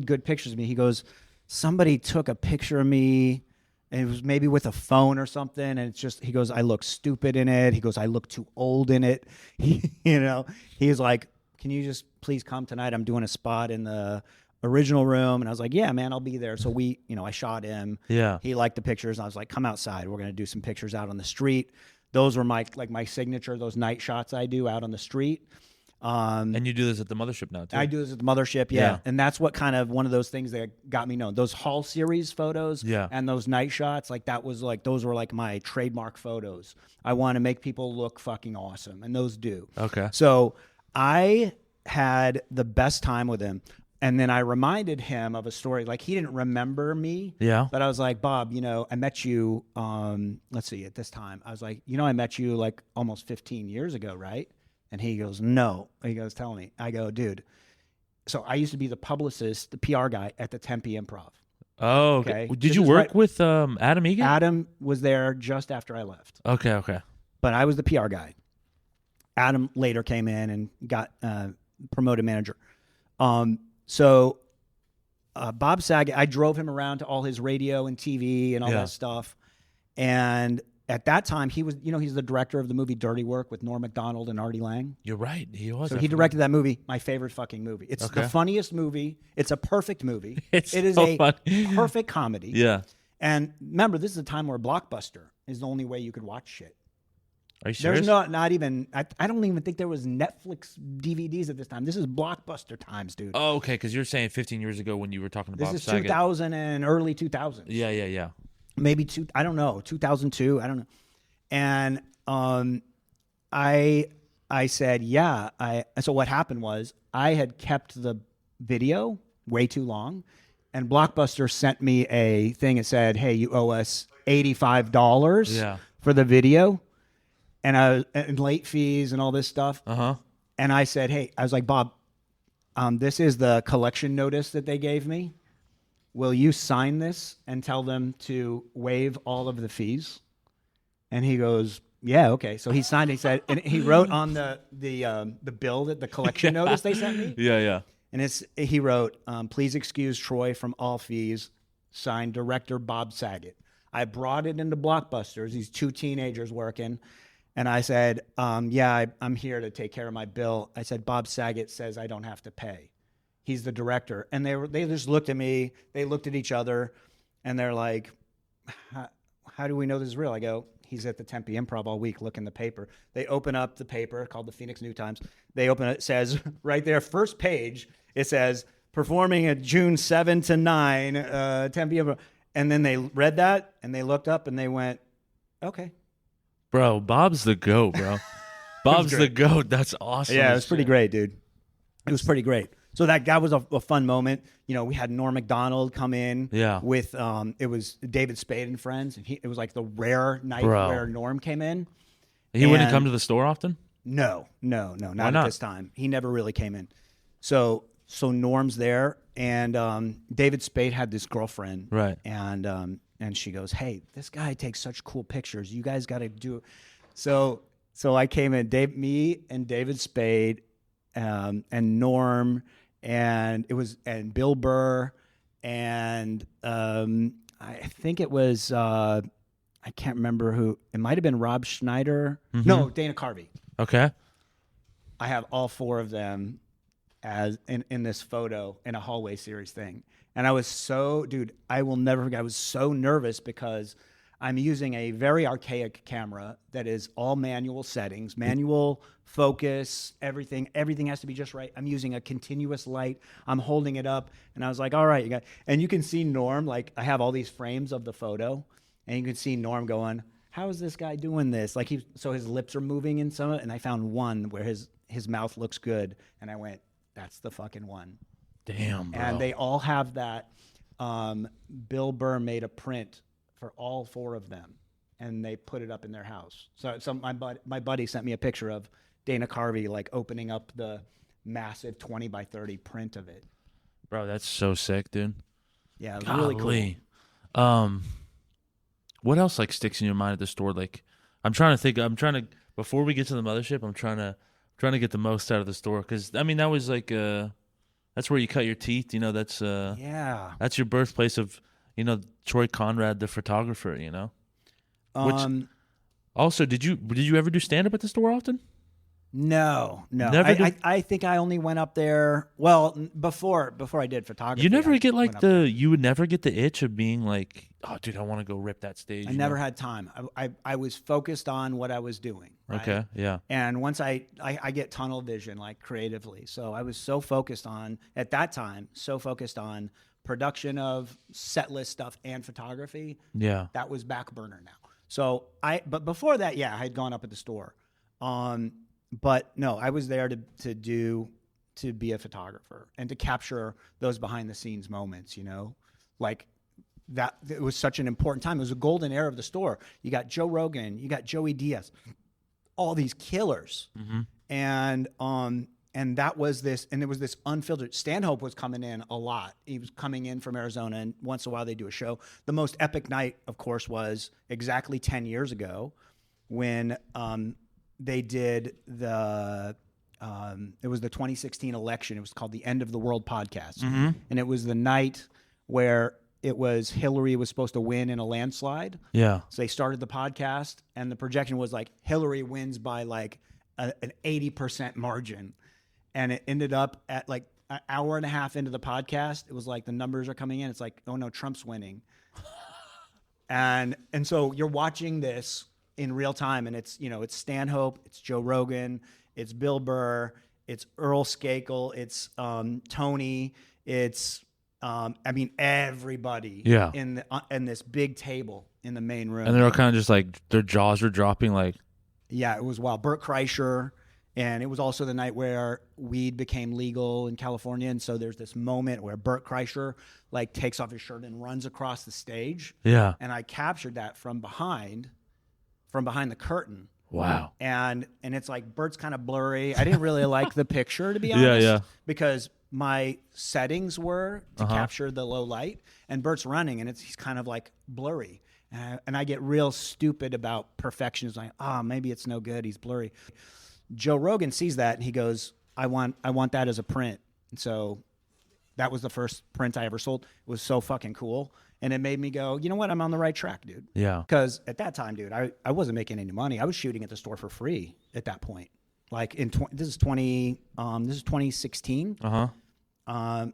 good pictures of me. He goes, somebody took a picture of me, and it was maybe with a phone or something, and it's just, he goes, I look stupid in it. He goes, I look too old in it. He's like, can you just please come tonight? I'm doing a spot in the original room. And I was like, yeah, man, I'll be there. So I shot him. Yeah. He liked the pictures. And I was like, come outside. We're going to do some pictures out on the street. Those were my signature, those night shots I do out on the street. And you do this at the Mothership now, too. I do this at the Mothership, yeah. And that's what kind of one of those things that got me known. Those Hall series photos and those night shots, those were like my trademark photos. I want to make people look fucking awesome, and those do. Okay. So I had the best time with him. And then I reminded him of a story. Like, he didn't remember me. Yeah. But I was like, Bob, I met you, let's see, at this time. I was like, I met you like almost 15 years ago, right? And he goes, no. He goes, tell me. I go, dude. So I used to be the publicist, the PR guy at the Tempe Improv. Oh, okay. Did you work with Adam Egan? Adam was there just after I left. Okay. But I was the PR guy. Adam later came in and got promoted manager. So Bob Saget, I drove him around to all his radio and TV and all that stuff. And at that time, he was, he's the director of the movie Dirty Work with Norm Macdonald and Artie Lang. You're right. He was. So he directed that movie, my favorite fucking movie. It's the funniest movie. It's a perfect movie. It is so a perfect comedy. Yeah. And remember, this is a time where Blockbuster is the only way you could watch shit. Are you serious? There's not even, I don't even think there was Netflix DVDs at this time. This is Blockbuster times, dude. Oh, okay, because you're saying 15 years ago when you were talking about This is 2000 and early 2000s. Yeah. Maybe I don't know, 2002, I don't know. And I said, yeah. So what happened was I had kept the video way too long, and Blockbuster sent me a thing that said, hey, you owe us $85 for the video. And late fees and all this stuff. And I said, hey, I was like, Bob, this is the collection notice that they gave me. Will you sign this and tell them to waive all of the fees? And he goes, yeah, okay. So he signed it. He said, and he wrote on the bill that the collection notice they sent me. Yeah. And he wrote, please excuse Troy from all fees. Signed, director Bob Saget. I brought it into Blockbusters. These two teenagers working. And I said, yeah, I'm here to take care of my bill. I said, Bob Saget says I don't have to pay. He's the director. And they just looked at me. They looked at each other, and they're like, how do we know this is real? I go, he's at the Tempe Improv all week. Look in the paper. They open up the paper called the Phoenix New Times. They open it. It says right there, first page, it says, performing at June 7 to 9, Tempe Improv. And then they read that, and they looked up, and they went, okay. Bro, Bob's the GOAT, bro. Bob's the GOAT. That's awesome. Yeah, it was pretty great, dude. It was pretty great. So that was a fun moment. We had Norm Macdonald come in with, it was David Spade and Friends. And it was like the rare night where Norm came in. He wouldn't come to the store often? No, not at this time. He never really came in. So Norm's there, and David Spade had this girlfriend. Right. And she goes, hey, this guy takes such cool pictures. You guys got to do it. So I came in, me and David Spade and Norm, and Bill Burr, and I think it was, I can't remember who. It might have been Rob Schneider. Mm-hmm. No, Dana Carvey. Okay. I have all four of them as in this photo in a hallway series thing. And I was I will never forget. I was so nervous because I'm using a very archaic camera that is all manual settings, manual focus, everything has to be just right. I'm using a continuous light. I'm holding it up, and I was like, all right, you got, and you can see Norm, like I have all these frames of the photo, and you can see Norm going, how is this guy doing this? Like so his lips are moving in some, and I found one where his mouth looks good, and I went, that's the fucking one. Damn, bro. And they all have that. Bill Burr made a print for all four of them, and they put it up in their house. So my buddy sent me a picture of Dana Carvey like opening up the massive 20 by 30 print of it. Bro, that's so sick, dude. Yeah, it was really cool. What else like sticks in your mind at the store? Like, I'm trying to think. before we get to the mothership, I'm trying to get the most out of the store because I mean that was like that's where you cut your teeth. You know, that's that's your birthplace of Troy Conrad, the photographer. You know, which also did you ever do stand up at the store often? No. Never I think I only went up there. Well, before I did photography, you never get like there. you would never get the itch of being like, oh, dude, I want to go rip that stage. I never had time. I was focused on what I was doing. Right? Okay, yeah. And once I get tunnel vision, like creatively. So I was so focused on, at that time, production of set list stuff and photography. Yeah. That was back burner now. So but before that, yeah, I had gone up at the store. But no, I was there to be a photographer and to capture those behind the scenes moments, like that. It was such an important time. It was a golden era of the store. You got Joe Rogan, you got Joey Diaz, all these killers. Mm-hmm. And that was this, and there was this unfiltered. Stanhope was coming in a lot. He was coming in from Arizona, and once in a while they do a show. The most epic night, of course, was exactly 10 years ago when they did it was the 2016 election. It was called the End of the World podcast. Mm-hmm. And it was the night where Hillary was supposed to win in a landslide. Yeah. So they started the podcast and the projection was like Hillary wins by like an 80% margin. And it ended up at like an hour and a half into the podcast. It was like the numbers are coming in. It's like, oh no, Trump's winning. and so you're watching this in real time, and it's Stanhope, it's Joe Rogan, it's Bill Burr, it's Earl Skakel, it's Tony, it's everybody in this big table in the main room, and they're all kind of just like their jaws are dropping, like it was wild. Burt Kreischer, and it was also the night where weed became legal in California, and so there's this moment where Burt Kreischer like takes off his shirt and runs across the stage, and I captured that from behind the curtain. Wow. And it's like Bert's kind of blurry. I didn't really like the picture, to be honest. Because my settings were to capture the low light, and Bert's running, and he's kind of like blurry. And I get real stupid about perfection. It's like, maybe it's no good. He's blurry. Joe Rogan sees that, and he goes, I want that as a print. And so that was the first print I ever sold. It was so fucking cool. And it made me go, you know what? I'm on the right track, dude. Yeah. Because at that time, dude, I wasn't making any money. I was shooting at the store for free at that point. Like this is 2016. I'm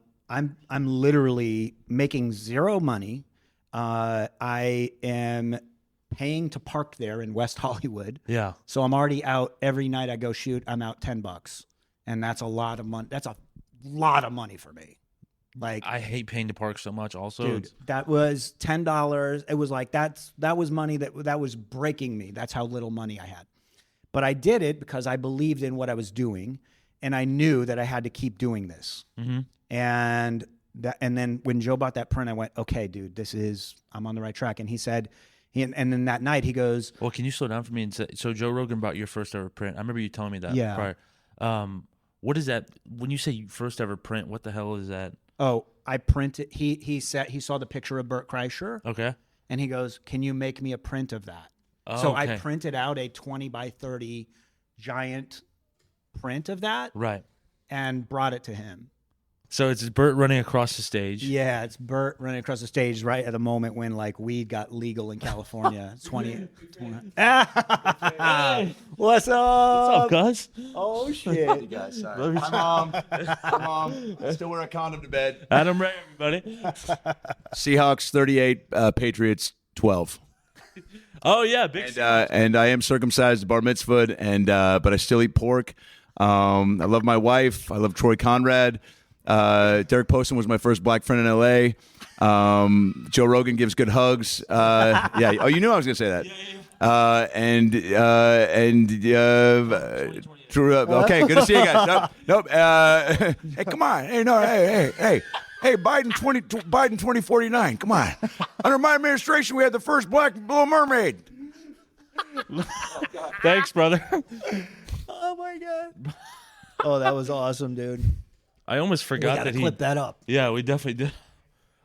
literally making zero money. I am paying to park there in West Hollywood. Yeah. So I'm already out every night I go shoot. I'm out $10, and that's a lot of money. That's a lot of money for me. Like, I hate paying to park so much. Also, dude, that was $10. It was like that was money that was breaking me. That's how little money I had. But I did it because I believed in what I was doing, and I knew that I had to keep doing this. Mm-hmm. And then when Joe bought that print, I went, okay, dude, I'm on the right track. And he said, and then that night he goes, well, can you slow down for me and say, so Joe Rogan bought your first ever print? I remember you telling me that prior. What is that? When you say first ever print, what the hell is that? Oh, I printed. He said he saw the picture of Burt Kreischer. Okay. And he goes, "Can you make me a print of that?" Oh, so okay. I printed out a 20 by 30 giant print of that. Right. And brought it to him. So it's Burt running across the stage. Yeah, it's Burt running across the stage right at the moment when like weed got legal in California. 20. What's up? What's up, guys? Oh shit! You guys, sorry. My mom. I still wear a condom to bed. Adam Ray, everybody. Seahawks 38, Patriots 12. Oh yeah, big. And I am circumcised, bar mitzvahed, but I still eat pork. I love my wife. I love Troy Conrad. Derek Poston was my first black friend in LA. Joe Rogan gives good hugs. Yeah. Oh, you knew I was gonna say that. Okay, good to see you guys. Nope. Hey, come on. Hey, no. Hey. Biden 2049. Come on. Under my administration, we had the first black Little Mermaid. Thanks, brother. Oh my god. Oh, that was awesome, dude. I almost forgot that he clip that up. Yeah, we definitely did.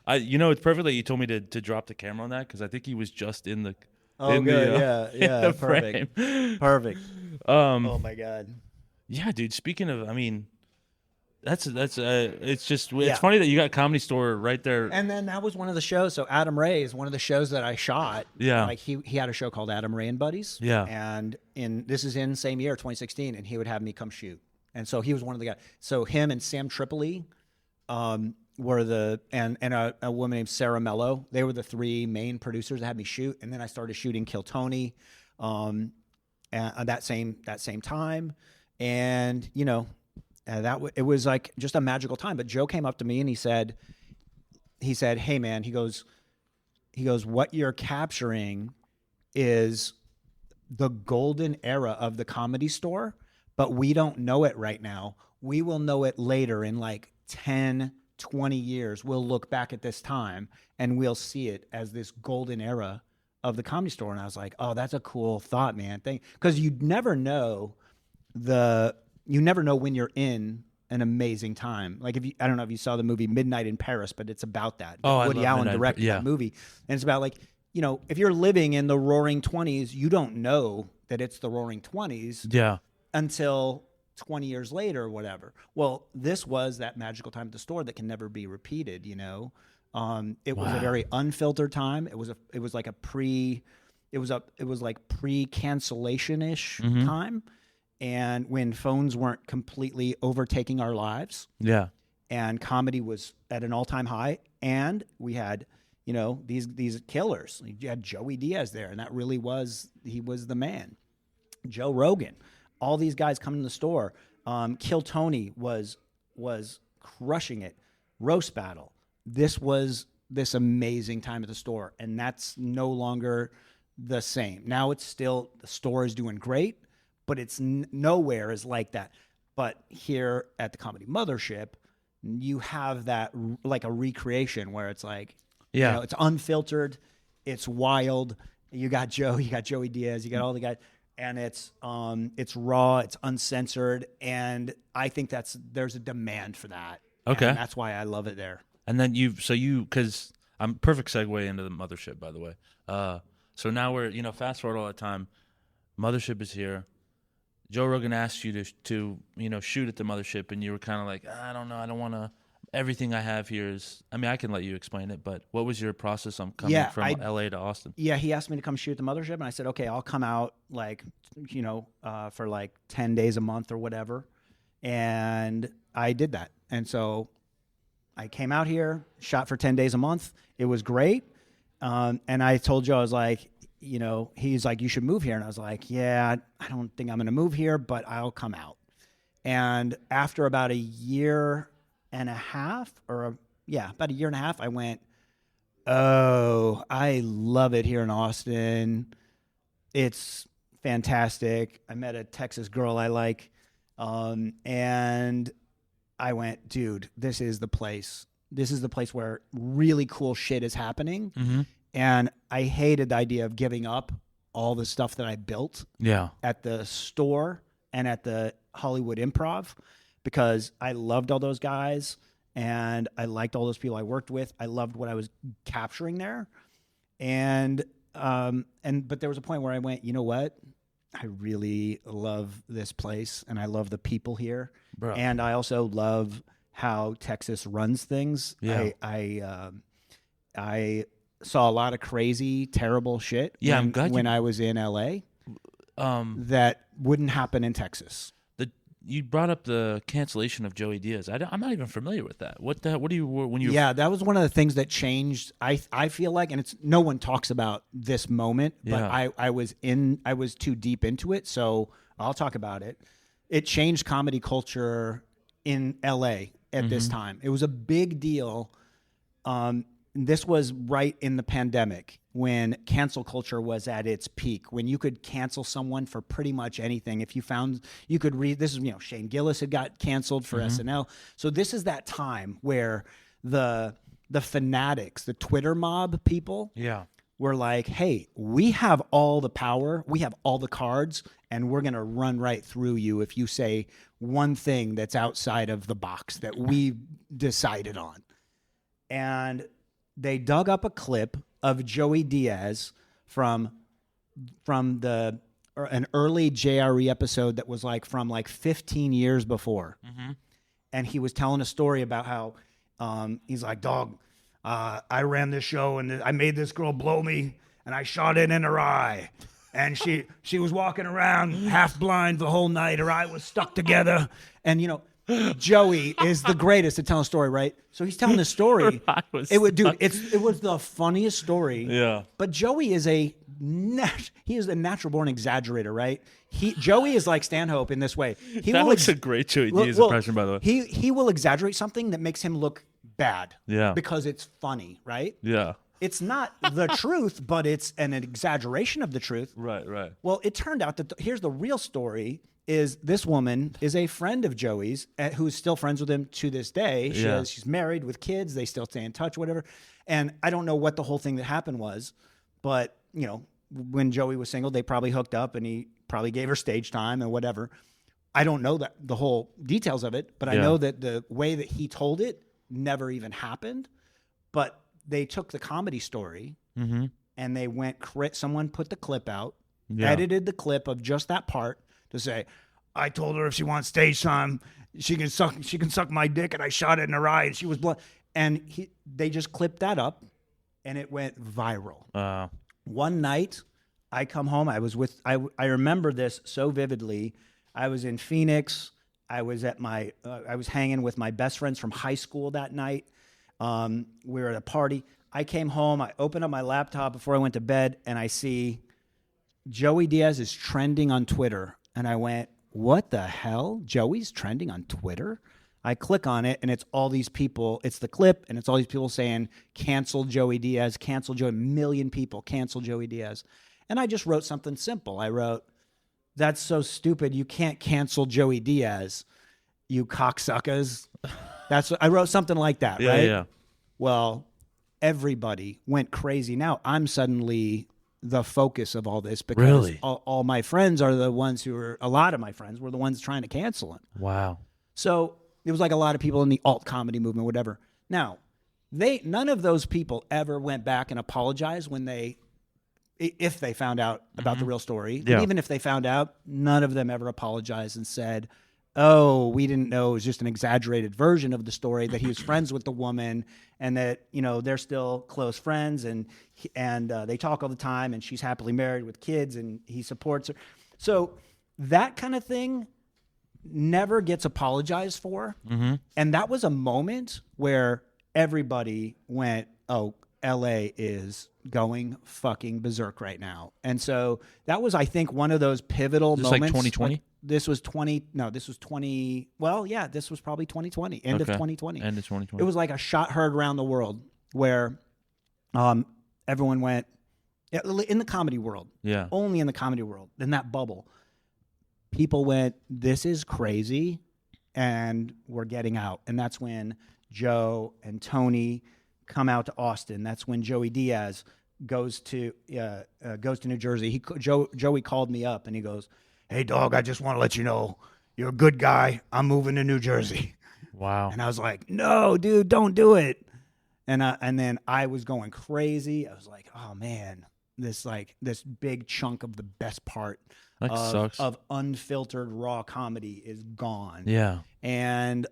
It's perfect that you told me to drop the camera on that because I think he was just in the. Oh, in good. The, yeah. the Perfect. frame. Perfect. Oh my God. Yeah, dude. Speaking of, I mean, it's just it's Yeah. funny that you got Comedy Store right there. And then that was one of the shows. So Adam Ray is one of the shows that I shot. Yeah. Like he had a show called Adam Ray and Buddies. Yeah. And this is in same year, 2016, and he would have me come shoot. And so he was one of the guys. So him and Sam Tripoli were and a woman named Sarah Mello. They were the three main producers that had me shoot. And then I started shooting Kill Tony at that same time. And, you know, it was like just a magical time. But Joe came up to me and he said, "Hey man," he goes, "what you're capturing is the golden era of the Comedy Store, but we don't know it right now. We will know it later in like 10, 20 years. We'll look back at this time and we'll see it as this golden era of the Comedy Store." And I was like, "Oh, that's a cool thought, man." Because you never know when you're in an amazing time. Like I don't know if you saw the movie Midnight in Paris, but it's about that. Oh, Woody Allen directed that movie. And it's about like, you know, if you're living in the roaring 20s, you don't know that it's the roaring 20s until 20 years later or whatever. Well, this was that magical time at the store that can never be repeated, you know. It was a very unfiltered time. It was like pre-cancellation-ish time. And when phones weren't completely overtaking our lives. Yeah. And comedy was at an all-time high. And we had, you know, these killers. You had Joey Diaz there, and that really he was the man. Joe Rogan. All these guys coming to the store. Kill Tony was crushing it. Roast Battle. This was this amazing time at the store. And that's no longer the same. Now it's still, the store is doing great, but it's nowhere is like that. But here at the Comedy Mothership, you have that like a recreation where it's like, you know, it's unfiltered, it's wild. You got Joe, you got Joey Diaz, you got all the guys, and it's raw, it's uncensored, and I think there's a demand for that. Okay, and that's why I love it there. And then because I'm perfect segue into the Mothership, by the way. So now we're, you know, fast forward all the time. Mothership is here. Joe Rogan asked you to you know, shoot at the Mothership, and you were kind of like, I don't know, I don't want to. Everything I have here is, I mean, I can let you explain it, but what was your process on coming from LA to Austin? Yeah, he asked me to come shoot at the Mothership, and I said, okay, I'll come out like, you know, for like 10 days a month or whatever. And I did that. And so I came out here, shot for 10 days a month. It was great. And I told Joe, I was like, you know, he's like, you should move here. And I was like, yeah, I don't think I'm going to move here, but I'll come out. And after about a year and a half, about a year and a half, I went, oh, I love it here in Austin. It's fantastic. I met a Texas girl I like. And I went, dude, this is the place. This is the place where really cool shit is happening. Mm-hmm. And I hated the idea of giving up all the stuff that I built at the store and at the Hollywood Improv, because I loved all those guys and I liked all those people I worked with. I loved what I was capturing there. But there was a point where I went, you know what? I really love this place and I love the people here. Bro. And I also love how Texas runs things. Yeah. I saw a lot of crazy, terrible shit when I was in LA that wouldn't happen in Texas. You brought up the cancellation of Joey Diaz. I'm not even familiar with that. What do you when you? Yeah, that was one of the things that changed. I feel like, and it's no one talks about this moment, but I was too deep into it, so I'll talk about it. It changed comedy culture in LA at this time. It was a big deal. This was right in the pandemic when cancel culture was at its peak, when you could cancel someone for pretty much anything. If you could read, this is, you know, Shane Gillis had got canceled for SNL. So this is that time where the fanatics, the Twitter mob people were like, hey, we have all the power, we have all the cards, and we're going to run right through you if you say one thing that's outside of the box that we decided on. And they dug up a clip of Joey Diaz from the an early JRE episode that was like from like 15 years before. And he was telling a story about how he's like, dog, I ran this show and I made this girl blow me and I shot it in her eye. And she was walking around half blind the whole night. Her eye was stuck together. And, you know, Joey is the greatest at telling a story, right? So he's telling this story. It was the funniest story. Yeah. But Joey is he is a natural born exaggerator, right? Joey is like Stanhope in this way. That was a great Joey Diaz impression, by the way. He will exaggerate something that makes him look bad. Yeah. Because it's funny, right? Yeah. It's not the truth, but it's an exaggeration of the truth. Right, right. Well, it turned out that here's the real story. Is this woman is a friend of Joey's who's still friends with him to this day. She's married with kids. They still stay in touch, whatever. And I don't know what the whole thing that happened was, but, you know, when Joey was single, they probably hooked up and he probably gave her stage time and whatever. I don't know the whole details of it, but I know that the way that he told it never even happened. But they took the comedy story and they went, someone put the clip out, edited the clip of just that part to say, I told her if she wants stage time, she can suck my dick, and I shot it in her eye and she was blood. And they just clipped that up and it went viral. One night I come home, I remember this so vividly. I was in Phoenix. I was I was hanging with my best friends from high school that night. We were at a party. I came home. I opened up my laptop before I went to bed, and I see Joey Diaz is trending on Twitter. And I went, what the hell? Joey's trending on Twitter? I click on it, and it's all these people. It's the clip, and it's all these people saying, cancel Joey Diaz, cancel Joey. 1 million people, cancel Joey Diaz. And I just wrote something simple. I wrote, that's so stupid. You can't cancel Joey Diaz, you cocksuckers. I wrote something like that, right? Yeah. Well, everybody went crazy. Now I'm suddenly the focus of all this because all my friends are the ones a lot of my friends were the ones trying to cancel him. Wow. So it was like a lot of people in the alt comedy movement, whatever. Now, none of those people ever went back and apologized if they found out about the real story. Yeah. And even if they found out, none of them ever apologized and said, oh, we didn't know it was just an exaggerated version of the story, that he was friends with the woman and that, you know, they're still close friends and they talk all the time and she's happily married with kids and he supports her. So that kind of thing never gets apologized for. And that was a moment where everybody went, oh, LA is going fucking berserk right now. And so that was, I think, one of those pivotal moments. Like 2020? This was 20. Well, yeah, this was probably 2020, end of 2020. End of 2020. It was like a shot heard around the world where everyone went, in the comedy world, only in the comedy world, in that bubble, people went, this is crazy, and we're getting out. And that's when Joe and Tony come out to Austin. That's when Joey Diaz goes to New Jersey. Joey called me up and he goes, hey, dog, I just want to let you know you're a good guy. I'm moving to New Jersey. Wow. And I was like, no, dude, don't do it. And then I was going crazy. I was like, oh, man, this big chunk of the best part of unfiltered raw comedy is gone. Yeah. And,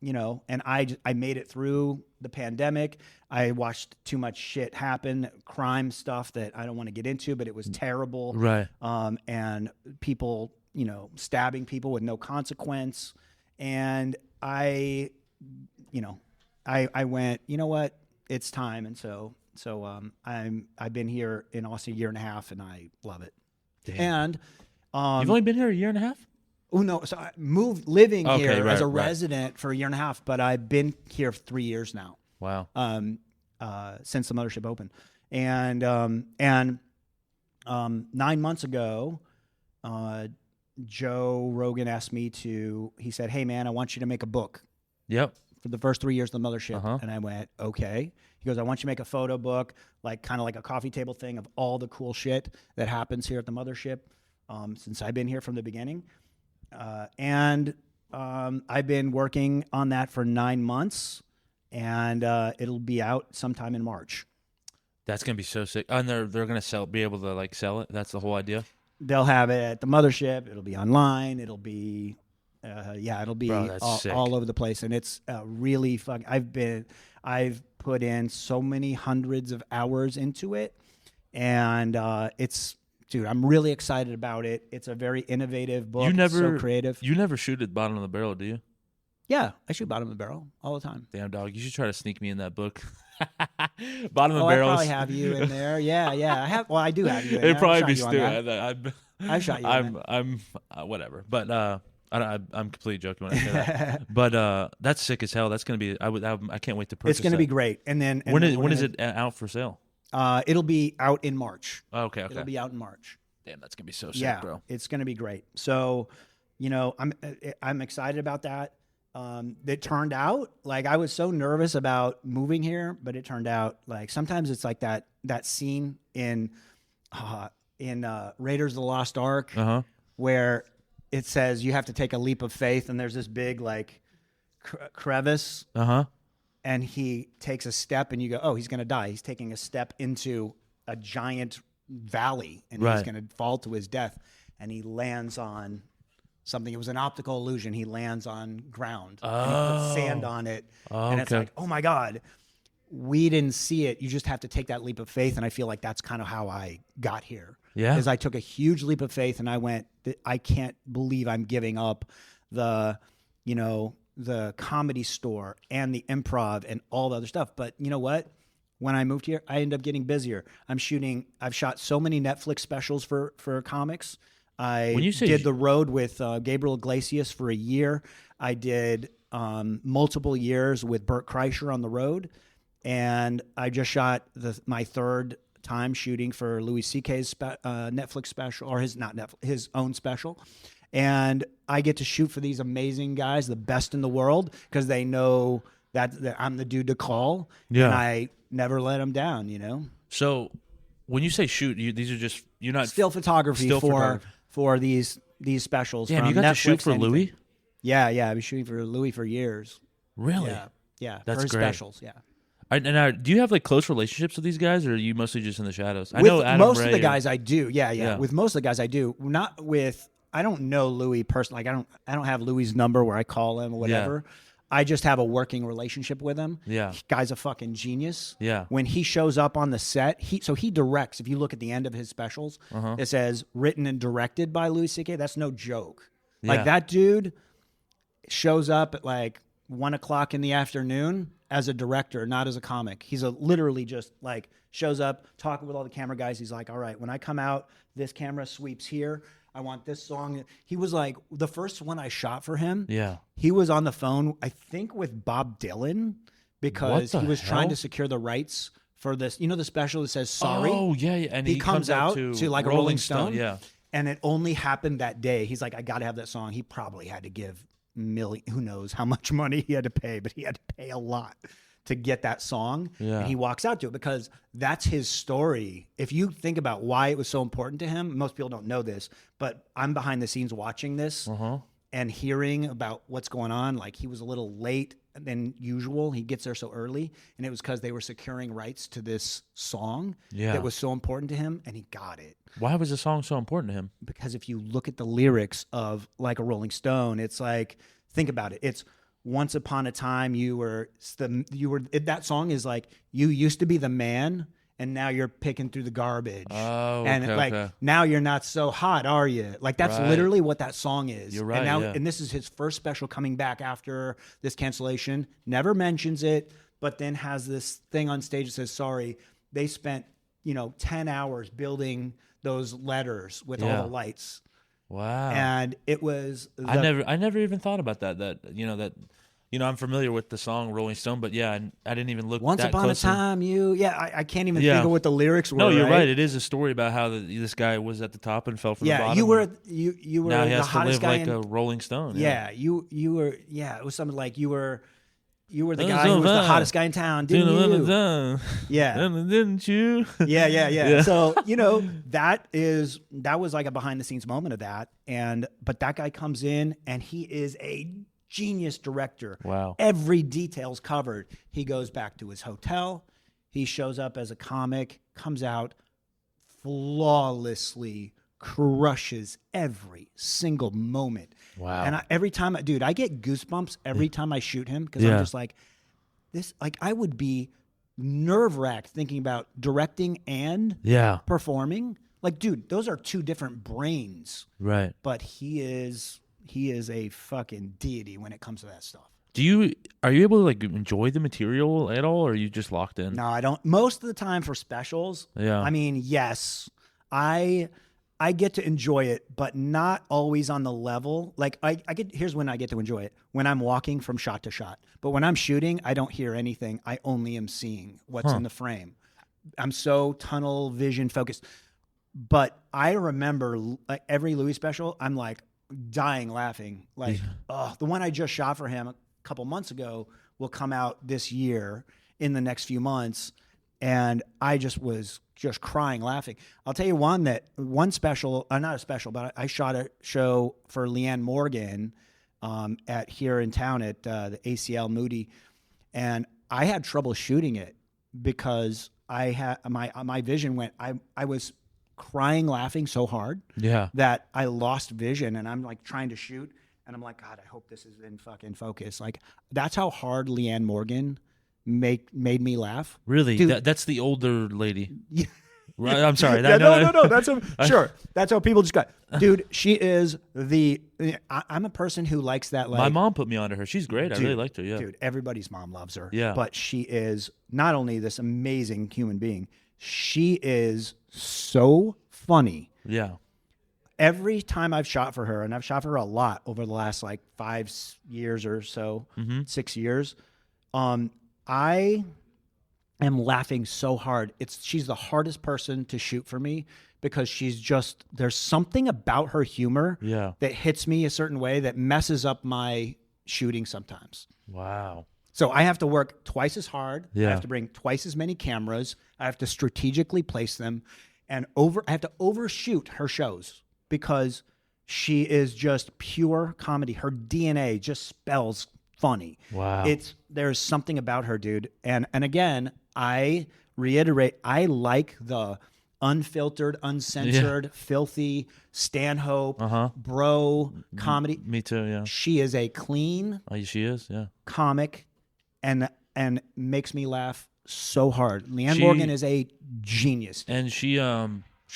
you know, and I made it through the pandemic. I watched too much shit happen, crime stuff that I don't want to get into, but it was terrible. Right. And people, you know, stabbing people with no consequence. And I went, you know what, it's time. And so I've been here in Austin 1.5 years and I love it. Damn. And you've only been here 1.5 years? Oh no! So I moved living here as a resident for 1.5 years, but I've been here for 3 years now. Wow. Since the Mothership opened, and 9 months ago, Joe Rogan asked me to. He said, "Hey man, I want you to make a book." Yep. For the first 3 years of the Mothership, and I went, "Okay." He goes, "I want you to make a photo book, like kind of like a coffee table thing of all the cool shit that happens here at the Mothership since I've been here from the beginning." And I've been working on that for 9 months, and it'll be out sometime in March. That's gonna be so sick. And they're gonna be able to like sell it. That's the whole idea. they'll have it at the Mothership. It'll be online. It'll be, it'll be Bro, that's sick. all over the place. And it's really fun. I've put in so many hundreds of hours into it, and dude, I'm really excited about it. It's a very innovative book. It's so creative. You never shoot at bottom of the barrel, do you? Yeah, I shoot bottom of the barrel all the time. Damn, dog, you should try to sneak me in that book. Bottom of the I barrel. probably have you in there. Yeah. I have. Well, I do have you in there. It'd probably be Stu. I've shot you. I'm whatever, but I'm completely joking when I say that. But that's sick as hell. That's gonna be. I can't wait to purchase. It's gonna be great. And then when is it out for sale? It'll be out in March. Oh, okay. It'll be out in March. Damn, that's gonna be so sick, bro. It's gonna be great. So, I'm excited about that. It turned out like I was so nervous about moving here, but it turned out like sometimes it's like that scene in Raiders of the Lost Ark where it says you have to take a leap of faith, and there's this big like crevice, and he takes a step, and you go, oh, he's gonna die. He's taking a step into a giant valley, and he's gonna fall to his death, and he lands on something. It was an optical illusion. He lands on ground. And he puts sand on it. And it's like, oh my God, we didn't see it. You just have to take that leap of faith. And I feel like that's kind of how I got here. Yeah. Because I took a huge leap of faith, and I went, I can't believe I'm giving up the Comedy Store and the Improv and all the other stuff. But you know what? When I moved here, I ended up getting busier. I've shot so many Netflix specials for comics. I did The Road with Gabriel Iglesias for a year. I did multiple years with Burt Kreischer on The Road. And I just shot my third time shooting for Louis C.K.'s Netflix special, or his own special. And I get to shoot for these amazing guys, the best in the world, because they know that I'm the dude to call. Yeah. And I never let them down, So when you say shoot, these are just, you're not... Still photography for these specials. Damn, from you got Netflix to shoot for Louis? Yeah. I've been shooting for Louis for years. Really? Yeah. That's for his great. Specials, yeah. And do you have like close relationships with these guys, or are you mostly just in the shadows? I know Adam most Ray of the guys I do. Yeah. With most of the guys I do. Not with... I don't know Louis personally. Like I don't have Louis's number where I call him or whatever. Yeah. I just have a working relationship with him. Yeah. Guy's a fucking genius. Yeah. When he shows up on the set, he directs. If you look at the end of his specials, it says written and directed by Louis C.K. That's no joke. Yeah. Like that dude shows up at like 1:00 in the afternoon as a director, not as a comic. He's literally just like shows up, talking with all the camera guys. He's like, all right, when I come out, this camera sweeps here. I want this song. He was like, the first one I shot for him, he was on the phone, I think with Bob Dylan, because he was trying to secure the rights for this. The special that says Sorry? Oh, yeah. And he comes out to like a Rolling Stone. Yeah. And it only happened that day. He's like, I got to have that song. He probably had to give who knows how much money he had to pay, but he had to pay a lot to get that song. Yeah. And he walks out to it because that's his story. If you think about why it was so important to him, most people don't know this, but I'm behind the scenes watching this and hearing about what's going on. Like he was a little late than usual. He gets there so early, and it was because they were securing rights to this song that was so important to him, and he got it. Why was the song so important to him? Because if you look at the lyrics of like a Rolling Stone, it's like, think about it. It's once upon a time that song is like, you used to be the man and now you're picking through the garbage. Oh, and okay. Now you're not so hot, are you? Like that's literally what that song is. You're right. And now, and this is his first special coming back after this cancellation. Never mentions it, but then has this thing on stage that says, sorry, they spent, 10 hours building those letters with all the lights. Wow. And it was I never even thought about that I'm familiar with the song Rolling Stone, but I didn't even look Once that upon closely. a time I can't even think of what the lyrics were. No, you're right. It is a story about how this guy was at the top and fell from the bottom. You were now he the has to hottest live guy like a Rolling Stone. You were it was something like you were the guy who was the hottest guy in town, didn't you? Yeah. Didn't you? Yeah. So, that was like a behind the scenes moment of that. But that guy comes in and he is a genius director. Wow. Every detail's covered. He goes back to his hotel. He shows up as a comic, comes out flawlessly crushes every single moment. Wow. And every time, dude, I get goosebumps every time I shoot him because Yeah. I'm just like, this, like, I would be nerve-wracked thinking about directing and Yeah. performing. Like, dude, those are two different brains. Right. But he is a fucking deity when it comes to that stuff. Are you able to like enjoy the material at all, or are you just locked in? No, I don't. Most of the time for specials, Yeah. I mean, yes, I get to enjoy it, but not always on the level. Like here's when I get to enjoy it, when I'm walking from shot to shot. But when I'm shooting, I don't hear anything. I only am seeing what's in the frame. I'm so tunnel vision focused. But I remember like every Louis special, I'm like dying laughing. Like, the one I just shot for him a couple months ago will come out this year in the next few months. And I just was just crying laughing. I'll tell you one special, not a special, but I shot a show for Leanne Morgan at here in town at the ACL Moody. And I had trouble shooting it because I had my vision went, I was crying laughing so hard that I lost vision, and I'm like trying to shoot and I'm like, God, I hope this is in fucking focus. Like, that's how hard Leanne Morgan made me laugh. Really? Dude. That's the older lady. Yeah. Right? I'm sorry. Yeah, no. That's sure. That's how people just got. Dude, she is I'm a person who likes that. Like, my mom put me onto her. She's great. I really liked her. Yeah. Dude, everybody's mom loves her. Yeah. But she is not only this amazing human being, she is so funny. Yeah. Every time I've shot for her, and I've shot for her a lot over the last like 5 years or so, 6 years, I am laughing so hard. She's the hardest person to shoot for me because there's something about her humor that hits me a certain way that messes up my shooting sometimes. Wow. So I have to work twice as hard. Yeah. I have to bring twice as many cameras. I have to strategically place them, and I have to overshoot her shows because she is just pure comedy. Her DNA just spells funny. Wow. There's something about her, dude. And again, I reiterate, I like the unfiltered, uncensored, filthy Stanhope, bro comedy. Me too, yeah. She is a clean She is, yeah. comic and makes me laugh so hard. Leanne Morgan is a genius. And she's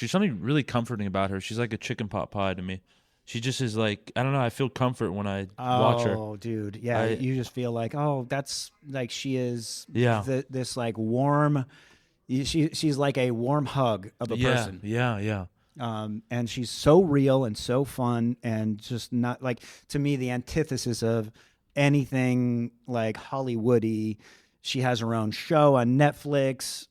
something really comforting about her. She's like a chicken pot pie to me. She just is like, I don't know, I feel comfort when I watch her. Oh, dude. Yeah, you just feel like, that's like she is this like warm, she's like a warm hug of a person. Yeah. And she's so real and so fun and just not like, to me, the antithesis of anything like Hollywoody. She has her own show on Netflix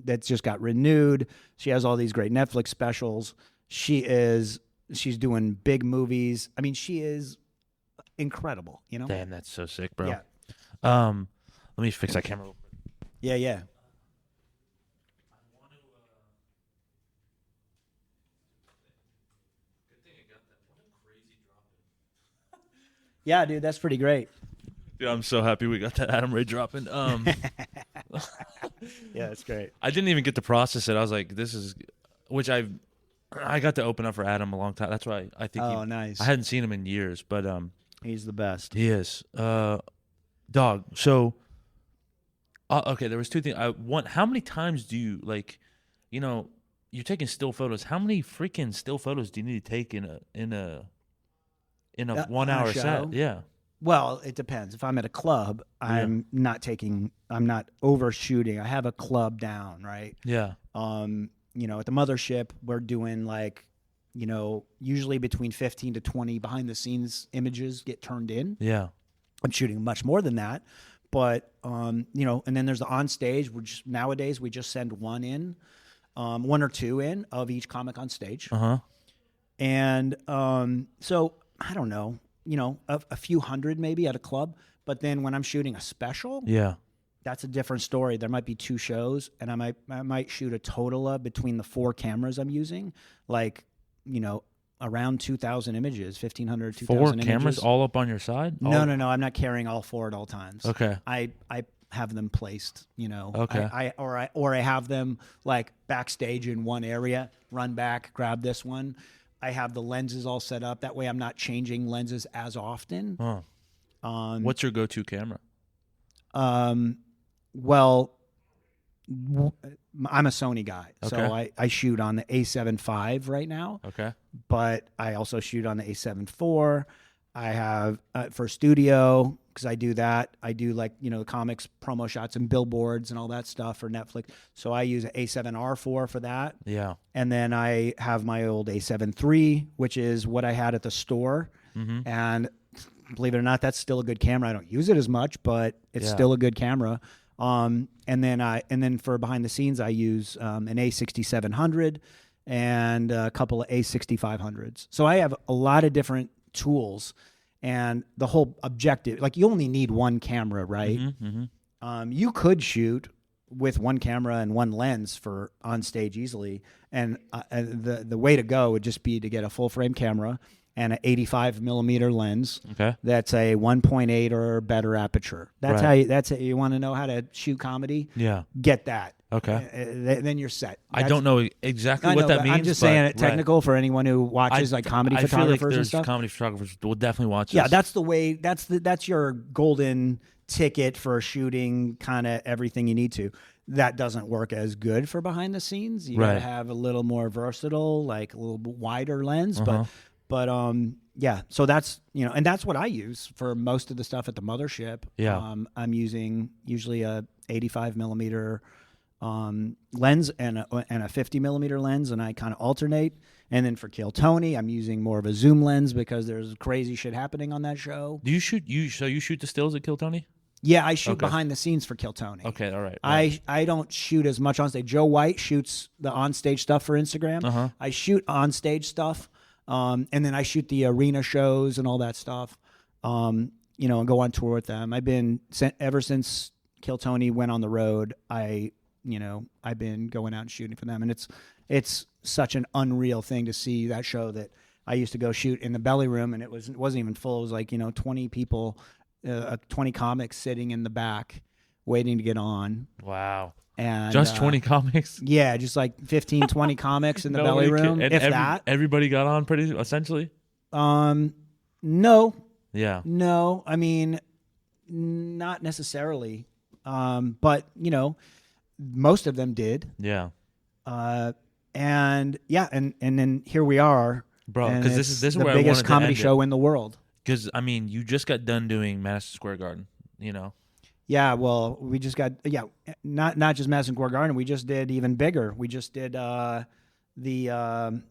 that's just got renewed. She has all these great Netflix specials. She's doing big movies. I mean, she is incredible, you know? Damn, that's so sick, bro. Yeah. Let me fix that camera real quick. Yeah. Yeah, dude, that's pretty great. Dude, I'm so happy we got that Adam Ray dropping. Yeah, that's great. I didn't even get to process it. I was like, which I got to open up for Adam a long time. That's why I think nice. I hadn't seen him in years, but He's the best. he is. Dog. So okay, there was two things. How many times do you you're taking still photos. How many freaking still photos do you need to take in a 1 hour set? Yeah. Well, it depends. If I'm at a club, I'm not overshooting. I have a club down, right? Yeah. At the Mothership, we're doing usually between 15 to 20 behind the scenes images get turned in. Yeah. I'm shooting much more than that. But, and then there's the on stage, nowadays we just send one or two in of each comic on stage. And so I don't know, a few hundred maybe at a club. But then when I'm shooting a special, that's a different story. There might be 2 shows, and I might shoot a total of between the 4 cameras I'm using, around 2,000 images, 1,500, 2,000 images. 4 cameras all up on your side? No. I'm not carrying all 4 at all times. Okay. I have them placed. You know, Okay. I have them like backstage in one area. Run back, grab this one. I have the lenses all set up. That way, I'm not changing lenses as often. Huh. What's your go-to camera? Well, I'm a Sony guy, so Okay. I shoot on the A7 IV right now. Okay. But I also shoot on the A7 IV. I have for studio, because I do that. I do like, you know, the comics promo shots and billboards and all that stuff for Netflix. So I use an A7R4 for that. Yeah. And then I have my old A7 III, which is what I had at the store. Mm-hmm. And believe it or not, that's still a good camera. I don't use it as much, but it's still a good camera. And then for behind the scenes, I use an A6700 and a couple of A6500s. So I have a lot of different tools, and the whole objective, like you only need one camera, right? Mm-hmm. Mm-hmm. You could shoot with one camera and one lens for on stage easily, and the way to go would just be to get a full frame camera and an 85 millimeter lens. Okay. That's a 1.8 or better aperture. That's Right. how you want to know how to shoot comedy. Yeah. Get that. Okay. Then you're set. I don't know exactly I what know, that but means. I'm just but- saying it right. technical for anyone who watches like comedy I feel like photographers and there's stuff. comedy photographers will definitely watch this. Yeah, that's the way. That's your golden ticket for shooting kind of everything you need to. That doesn't work as good for behind the scenes. You gotta Right. have a little more versatile, like a little bit wider lens. Uh-huh. But yeah. So that's, you know, and that's what I use for most of the stuff at the Mothership. Yeah. I'm using usually a 85 millimeter lens and a 50 millimeter lens, and I kind of alternate. And then for Kill Tony, I'm using more of a zoom lens because there's crazy shit happening on that show. Do you shoot so you shoot the stills at Kill Tony? Yeah, I shoot Okay. behind the scenes for Kill Tony. Okay, all right. I don't shoot as much on stage. Joe White shoots the on stage stuff for Instagram. Uh-huh. I shoot on stage stuff, and then I shoot the arena shows and all that stuff. You know, and go on tour with them. I've been ever since Kill Tony went on the road. I've been going out and shooting for them, and it's such an unreal thing to see that show that I used to go shoot in the belly room, and it wasn't even full. It was like 20 people. 20 comics sitting in the back waiting to get on. Wow. And Just 20 comics? Yeah, just like 15, 20 comics in the belly way room, and if that. Everybody got on pretty essentially? No. Yeah. No, I mean, not necessarily. But, most of them did. Yeah. And yeah, and then here we are. Bro, and because this it's is the where I biggest wanted to comedy end it. show in the world. Because, I mean, you just got done doing Madison Square Garden, Yeah, well, we just got not just Madison Square Garden. We just did even bigger. We just did the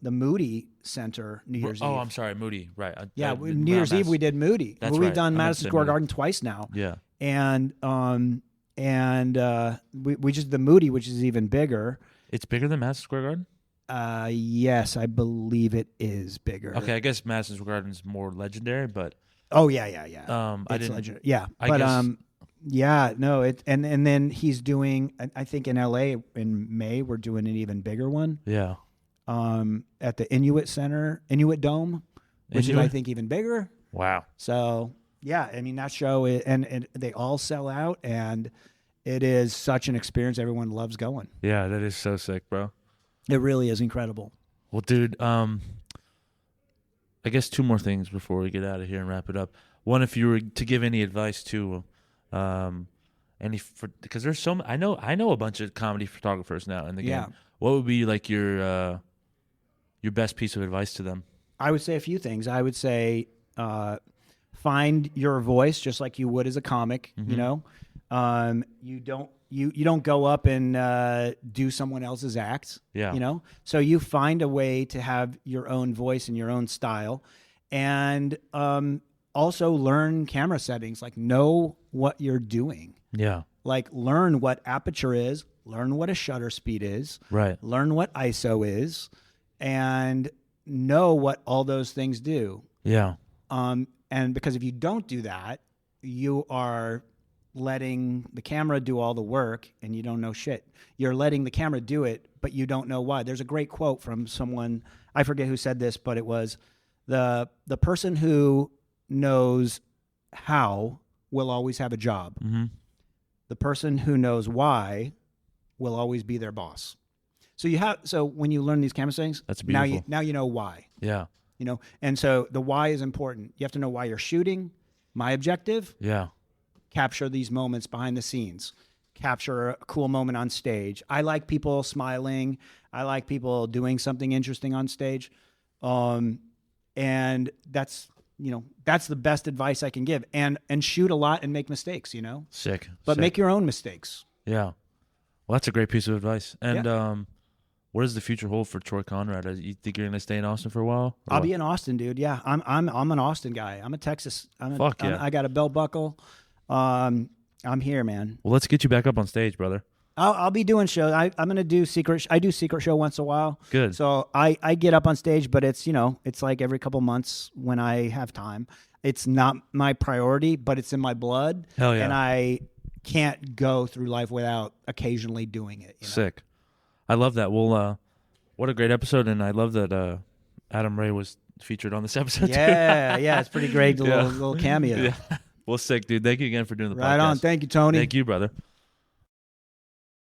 Moody Center New Year's Eve. Oh, I'm sorry, Moody. Right. New Year's Eve we did Moody. That's We've right. done I meant to Madison say Square Moody. Garden twice now. Yeah. And we just did the Moody, which is even bigger. It's bigger than Madison Square Garden? Yes, I believe it is bigger. Okay, I guess Madison Square Garden is more legendary, but Oh yeah. I It's didn't. legendary. Yeah, I but guess- yeah, no, it and then he's doing. I think in LA in May we're doing an even bigger one. Yeah. At the Inuit Dome, which is I Inuit? think even bigger. Wow. So yeah, I mean that show and they all sell out, and it is such an experience. Everyone loves going. Yeah, that is so sick, bro. It really is incredible. Well, dude, I guess two more things before we get out of here and wrap it up. One, if you were to give any advice to, because there's I know a bunch of comedy photographers now in the Yeah. game. What would be like your best piece of advice to them? I would say a few things. I would say find your voice just like you would as a comic. Mm-hmm. You know, you don't go up and do someone else's act. Yeah. You know, so you find a way to have your own voice and your own style, and also learn camera settings. Like know what you're doing. Yeah. Like learn what aperture is. Learn what a shutter speed is. Right. Learn what ISO is, and know what all those things do. Yeah. And because if you don't do that, you are letting the camera do all the work and you don't know shit. You're letting the camera do it, but you don't know why. There's a great quote from someone, I forget who said this, but it was the person who knows how will always have a job. Mm-hmm. the person who knows why will always be their boss. So when you learn these camera settings, That's beautiful. Now you know why. Yeah. You know, and so the why is important. You have to know why you're shooting. My objective: Yeah. capture these moments behind the scenes, capture a cool moment on stage. I like people smiling. I like people doing something interesting on stage, and that's the best advice I can give. And shoot a lot and make mistakes. Sick. But Sick. make your own mistakes. Yeah. Well, that's a great piece of advice. And what does the future hold for Troy Conrad? You think you're going to stay in Austin for a while? I'll be in Austin, dude. Yeah, I'm an Austin guy. I'm a Texas. Fuck yeah. I got a belt buckle. I'm here, man. Well, let's get you back up on stage, brother. I'll be doing shows. I'm gonna do secret. I do secret show once in a while. Good. So I get up on stage, but it's it's like every couple months when I have time. It's not my priority, but it's in my blood. Hell yeah. And I can't go through life without occasionally doing it. Sick. I love that. Well, what a great episode, and I love that Adam Ray was featured on this episode. Yeah, yeah, it's pretty great. Yeah. Little cameo. Yeah. Well, sick, dude. Thank you again for doing the podcast. Right on. Thank you, Tony. Thank you, brother.